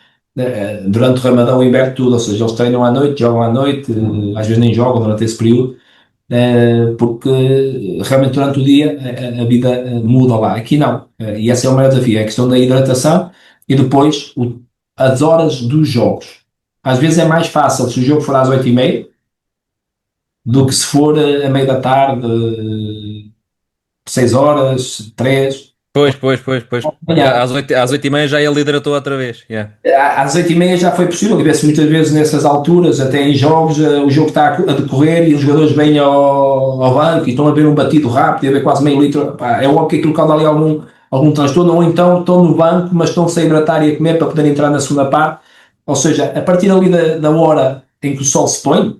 durante o Ramadão inverte tudo, ou seja, eles treinam à noite, jogam à noite, às vezes nem jogam durante esse período, porque realmente durante o dia a vida muda lá. Aqui não. E esse é o maior desafio, é a questão da hidratação e depois as horas dos jogos. Às vezes é mais fácil se o jogo for às 8h30 do que se for a meio da tarde, 6 horas, 3. Pois, pois, pois, pois. Amanhã, Às 8h30 já ele hidratou outra vez. Yeah. às 8h30 já foi possível, e vê-se muitas vezes nessas alturas, até em jogos, o jogo está a decorrer e os jogadores vêm ao banco e estão a ver um batido rápido, a ver quase meio litro. Pá, é óbvio que aquilo causa ali algum transtorno, ou então estão no banco, mas estão-se a hidratar e a comer para poder entrar na segunda parte. Ou seja, a partir ali da hora em que o sol se põe,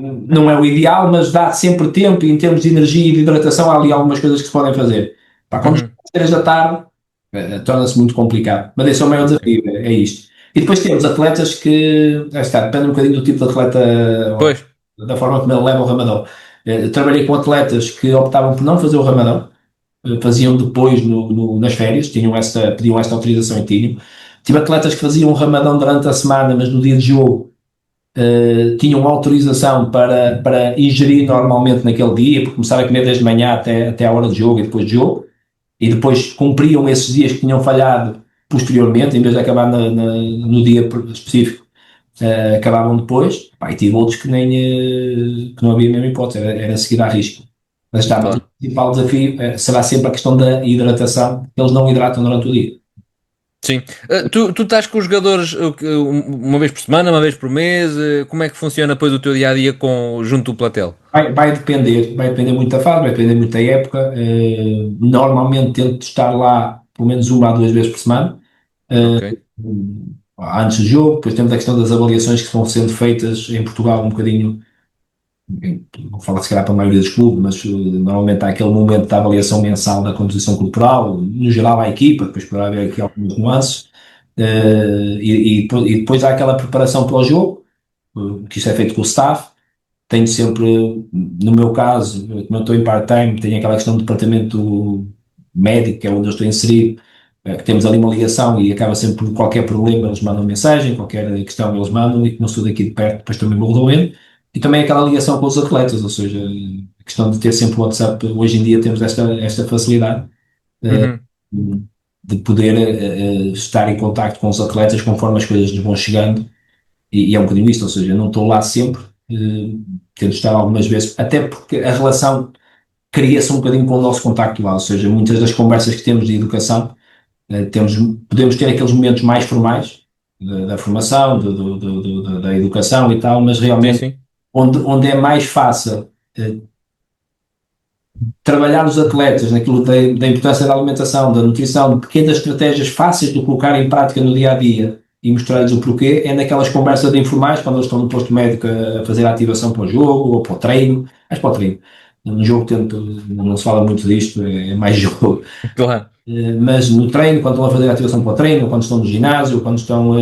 não é o ideal, mas dá sempre tempo e em termos de energia e de hidratação há ali algumas coisas que se podem fazer. Pá, quando chega Uhum. às 3 da tarde, torna-se muito complicado. Mas esse é o maior Sim. desafio, é isto. E depois temos atletas que, depende um bocadinho do tipo de atleta, Pois. ou da forma como ele leva o ramadão. Trabalhei com atletas que optavam por não fazer o ramadão, faziam depois nas férias, pediam esta autorização e tinham. Tive atletas que faziam o ramadão durante a semana, mas no dia de jogo tinham autorização para ingerir normalmente naquele dia, porque começaram a comer desde manhã até a hora de jogo e depois de jogo, e depois cumpriam esses dias que tinham falhado posteriormente, em vez de acabar no dia específico, acabavam depois. Pá, e tive outros que não havia mesmo hipótese, era seguir à risca. Mas mas o Claro. principal desafio será sempre a questão da hidratação, eles não hidratam durante o dia. Sim. Tu estás com os jogadores uma vez por semana, uma vez por mês? Como é que funciona depois o teu dia a dia junto do platel? Vai depender muito da fase, vai depender muito da época. Normalmente tento estar lá pelo menos uma a duas vezes por semana. Ok. Antes do jogo, depois temos a questão das avaliações que vão sendo feitas em Portugal um bocadinho, não falo se calhar para a maioria dos clubes, mas normalmente há aquele momento da avaliação mensal da composição corporal, no geral à equipa, depois poderá haver aqui alguns nuances, e depois há aquela preparação para o jogo, que isso é feito com o staff. Tenho sempre, no meu caso, como eu estou em part-time, tenho aquela questão do departamento médico, que é onde eu estou inserido, que temos ali uma ligação e acaba sempre por qualquer problema, eles mandam mensagem, qualquer questão eles mandam, e como eu sou daqui de perto, depois também vou resolvendo. E também aquela ligação com os atletas, ou seja, a questão de ter sempre o WhatsApp, hoje em dia temos esta facilidade Uhum. de poder estar em contacto com os atletas conforme as coisas nos vão chegando, e é um bocadinho isto, ou seja, eu não estou lá sempre, tento estar algumas vezes, até porque a relação cria-se um bocadinho com o nosso contacto lá, ou seja, muitas das conversas que temos de educação, temos, podemos ter aqueles momentos mais formais, da formação, da educação e tal, mas Sim, realmente sim. onde é mais fácil trabalhar os atletas naquilo da importância da alimentação, da nutrição, de pequenas estratégias fáceis de colocar em prática no dia a dia e mostrar-lhes o porquê, é naquelas conversas de informais, quando eles estão no posto médico a fazer a ativação para o jogo ou para o treino, mas para o treino. No jogo tento, não se fala muito disto, é mais jogo. Claro. Mas no treino, quando estão a fazer a ativação para o treino, ou quando estão no ginásio, ou quando estão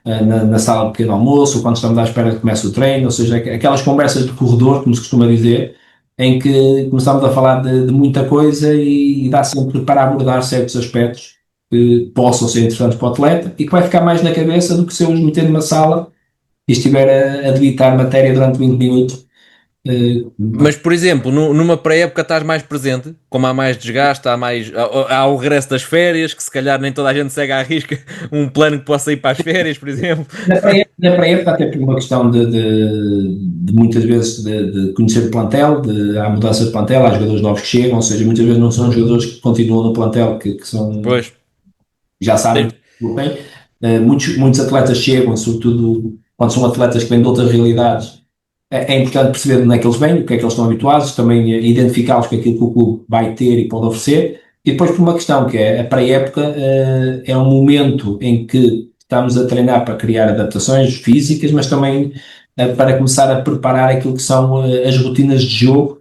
na sala de pequeno almoço, ou quando estamos à espera que comece o treino, ou seja, aquelas conversas de corredor, como se costuma dizer, em que começamos a falar de muita coisa e dá sempre para abordar certos aspectos que possam ser interessantes para o atleta e que vai ficar mais na cabeça do que se eu os meter numa sala e estiver a debitar matéria durante 20 minutos. Mas, por exemplo, numa pré-época estás mais presente, como há mais desgaste, há o regresso das férias, que se calhar nem toda a gente segue à risca um plano que possa ir para as férias, por exemplo. Na pré-época, até por uma questão de muitas vezes de conhecer o plantel, há mudança de plantel, há jogadores novos que chegam, ou seja, muitas vezes não são jogadores que continuam no plantel, que são, Pois. já sabem Tens- que bem. Muitos atletas chegam, sobretudo quando são atletas que vêm de outras realidades. É importante perceber onde é que eles vêm, o que é que eles estão habituados, também identificá-los com aquilo que o clube vai ter e pode oferecer. E depois, por uma questão que é a pré-época, é um momento em que estamos a treinar para criar adaptações físicas, mas também para começar a preparar aquilo que são as rotinas de jogo.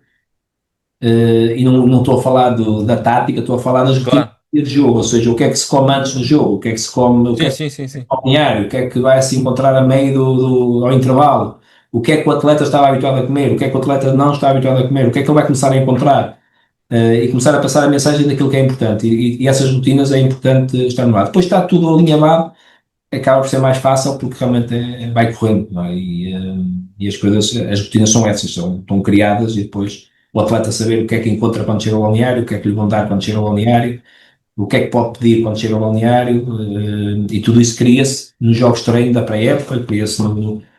E não estou a falar da tática, estou a falar das rotinas Claro. de jogo, ou seja, o que é que se come antes do jogo, o que é que se come, o que Sim, é sim, sim, sim. balneário, o que é que vai se encontrar a meio ao intervalo, o que é que o atleta estava habituado a comer, o que é que o atleta não está habituado a comer, o que é que ele vai começar a encontrar, e começar a passar a mensagem daquilo que é importante. E essas rotinas é importante estar no ar. Depois está tudo alinhavado, acaba por ser mais fácil porque realmente vai correndo, não é? E as coisas, as rotinas são essas, estão criadas e depois o atleta saber o que é que encontra quando chega ao balneário, o que é que lhe vão dar quando chega ao balneário, o que é que pode pedir quando chega ao balneário, e tudo isso cria-se nos jogos de treino da pré-época, cria-se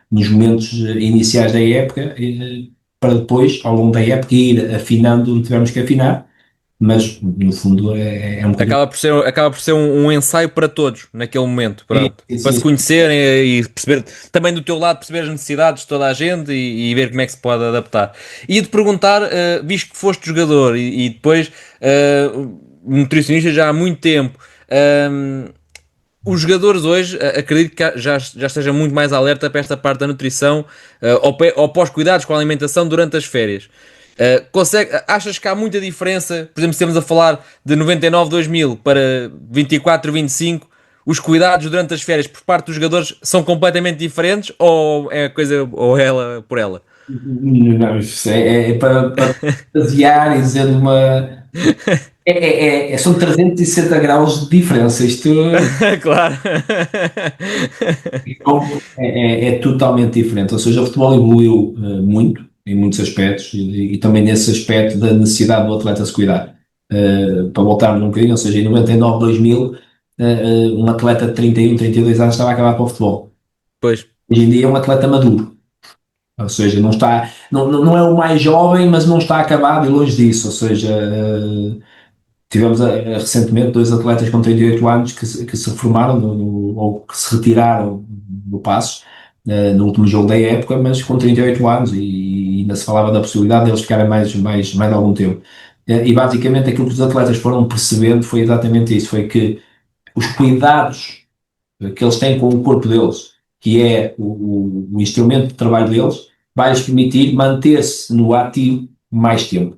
nos momentos iniciais da época, para depois, ao longo da época, ir afinando onde tivermos que afinar, mas no fundo é um bocadinho. Acaba por ser um ensaio para todos naquele momento, para se Sim, conhecerem e perceber também do teu lado, perceber as necessidades de toda a gente e ver como é que se pode adaptar. E de perguntar, visto que foste jogador e depois nutricionista já há muito tempo, os jogadores hoje, acredito que já esteja muito mais alerta para esta parte da nutrição, ou para os cuidados com a alimentação durante as férias. Achas que há muita diferença? Por exemplo, se estamos a falar de 99, 2000 para 24, 25, os cuidados durante as férias por parte dos jogadores são completamente diferentes ou é coisa ou é ela por ela? não, isso é para basear e dizer uma. São 360 graus de diferença. Isto Claro. é totalmente diferente. Ou seja, o futebol evoluiu muito, em muitos aspectos, e também nesse aspecto da necessidade do atleta se cuidar. Para voltarmos um bocadinho, ou seja, em 99, 2000, um atleta de 31, 32 anos estava a acabar para o futebol. Pois, Hoje em dia é um atleta maduro. Ou seja, não é o mais jovem, mas não está acabado e longe disso. Ou seja, tivemos recentemente dois atletas com 38 anos que se reformaram ou que se retiraram do Passos no último jogo da época, mas com 38 anos e ainda se falava da possibilidade de eles ficarem mais algum tempo. E basicamente aquilo que os atletas foram percebendo foi exatamente isso, foi que os cuidados que eles têm com o corpo deles, que é o instrumento de trabalho deles, vai-lhes permitir manter-se no ativo mais tempo.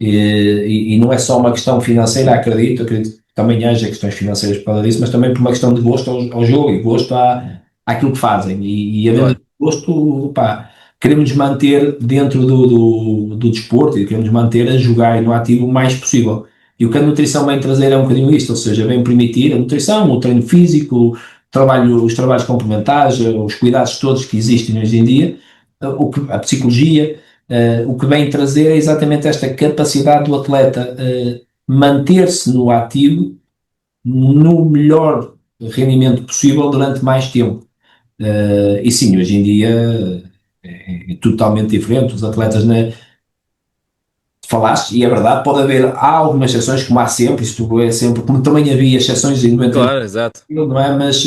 E não é só uma questão financeira, acredito que também haja questões financeiras por causa disso, mas também por uma questão de gosto ao jogo e gosto àquilo que fazem. E havendo Claro. gosto, pá, queremos nos manter dentro do desporto e queremos nos manter a jogar e no ativo o mais possível. E o que a nutrição vem trazer é um bocadinho isto, ou seja, vem permitir a nutrição, o treino físico, os trabalhos complementares, os cuidados todos que existem hoje em dia, a psicologia. O que vem trazer é exatamente esta capacidade do atleta manter-se no ativo no melhor rendimento possível durante mais tempo. E sim, hoje em dia é totalmente diferente. Os atletas, né, falaste, e é verdade, pode haver, há algumas exceções, como há sempre, isto é sempre, como também havia exceções em 90, Claro, exato. não é? Mas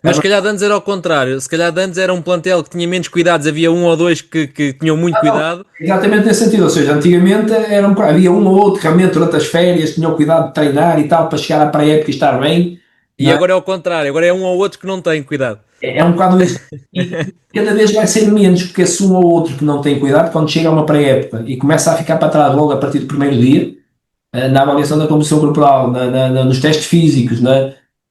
Mas se calhar de antes era ao contrário. Se calhar de antes era um plantel que tinha menos cuidados, havia um ou dois que tinham muito não, cuidado. exatamente nesse sentido, ou seja, antigamente havia um ou outro realmente durante as férias, tinham cuidado de treinar e tal, para chegar à pré-época e estar bem, E não é? agora é ao contrário, agora é um ou outro que não tem cuidado. É um bocado isso. E cada vez vai ser menos, porque esse um ou outro que não tem cuidado, quando chega a uma pré-época e começa a ficar para trás logo a partir do primeiro dia, na avaliação da composição corporal, nos testes físicos,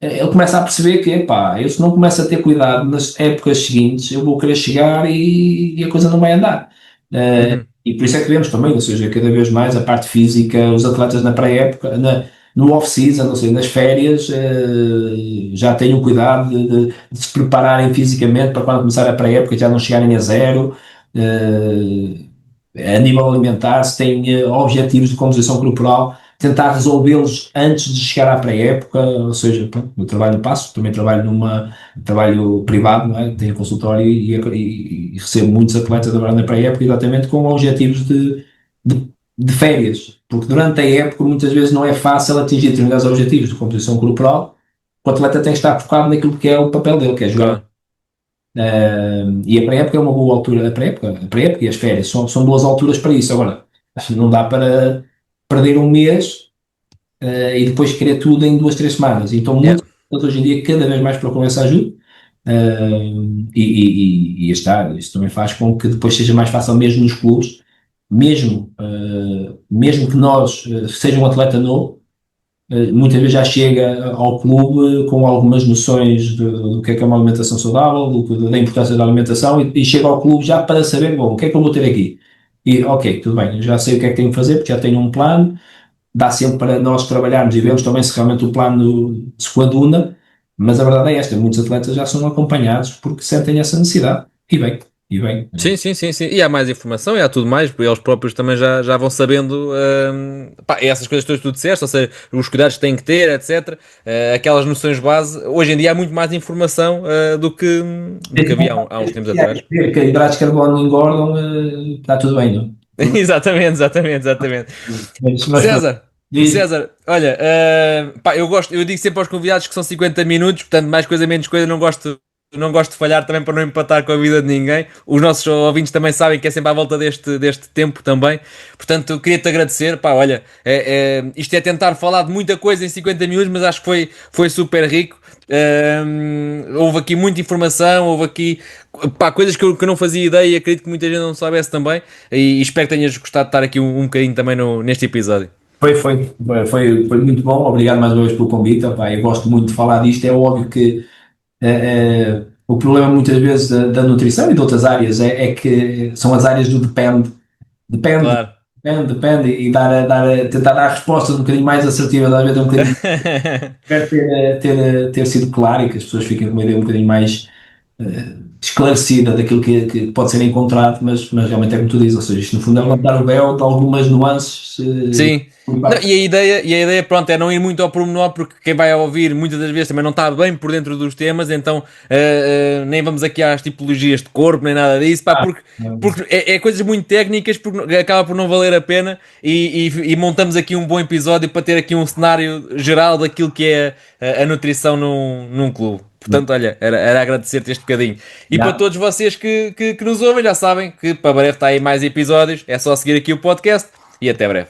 ele começa a perceber que, epá, eu se não começo a ter cuidado nas épocas seguintes, eu vou querer chegar e a coisa não vai andar. Uhum. E por isso é que vemos também, ou seja, cada vez mais a parte física, os atletas na pré-época, no off-season, ou seja, nas férias, já têm o cuidado de se prepararem fisicamente para quando começar a pré-época já não chegarem a zero. A nível alimentar, se têm objetivos de composição corporal, tentar resolvê-los antes de chegar à pré-época, ou seja, pronto, no trabalho passo, também trabalho trabalho privado, não é? Tenho consultório e recebo muitos atletas agora na pré-época exatamente com objetivos de férias, porque durante a época muitas vezes não é fácil atingir determinados objetivos de composição corporal, o atleta tem que estar focado naquilo que é o papel dele, que é jogar. Claro. E a pré-época é uma boa altura, a pré-época e as férias são boas alturas para isso. Agora, não dá para perder um mês e depois querer tudo em 2, 3 semanas. Então, Yeah. muitos hoje em dia cada vez mais procuram essa ajuda. E estar, isso também faz com que depois seja mais fácil mesmo nos clubes, mesmo que nós seja um atleta novo, muitas vezes já chega ao clube com algumas noções do que é uma alimentação saudável, da importância da alimentação e chega ao clube já para saber, bom, o que é que eu vou ter aqui? E ok, tudo bem, eu já sei o que é que tenho que fazer, porque já tenho um plano, dá sempre para nós trabalharmos e vermos também se realmente o plano se coaduna, mas a verdade é esta, muitos atletas já são acompanhados porque sentem essa necessidade. E bem. Sim, sim, sim, sim. E há mais informação e há tudo mais, porque eles próprios também já vão sabendo pá, essas coisas todas que tu disseste, ou seja, os cuidados que têm que ter, etc. Aquelas noções base. Hoje em dia há muito mais informação do que havia há uns tempos atrás. Que hidratos de carbono não engordam, está tudo bem, não? Exatamente, exatamente, exatamente. Mas pronto, César, diz. César, olha, pá, eu digo sempre aos convidados que são 50 minutos, portanto, mais coisa, menos coisa, não gosto de falhar também para não empatar com a vida de ninguém. Os nossos ouvintes também sabem que é sempre à volta deste tempo também. Portanto, queria-te agradecer, pá, olha, isto é tentar falar de muita coisa em 50 minutos, mas acho que foi super rico. Houve aqui muita informação, houve aqui pá, coisas que eu não fazia ideia e acredito que muita gente não soubesse também. E espero que tenhas gostado de estar aqui um bocadinho também neste episódio. Foi muito bom, obrigado mais uma vez pelo convite. Opá, eu gosto muito de falar disto. É óbvio que o problema muitas vezes da nutrição e de outras áreas é que são as áreas do depende, Claro. depende, e tentar dar respostas um bocadinho mais assertivas, às vezes é um bocadinho. Espero ter sido claro e que as pessoas fiquem com uma ideia um bocadinho mais esclarecida daquilo que pode ser encontrado, mas realmente é como tu dizes, ou seja, isto no fundo é levantar o véu de algumas nuances. Sim. Não, e a ideia, pronto, é não ir muito ao pormenor, porque quem vai ouvir muitas das vezes também não está bem por dentro dos temas, então nem vamos aqui às tipologias de corpo, nem nada disso, pá, porque é coisas muito técnicas, porque acaba por não valer a pena e montamos aqui um bom episódio para ter aqui um cenário geral daquilo que é a nutrição num clube. Portanto, olha, era agradecer-te este bocadinho. E para Já. todos vocês que nos ouvem, já sabem que para breve está aí mais episódios, é só seguir aqui o podcast e até breve.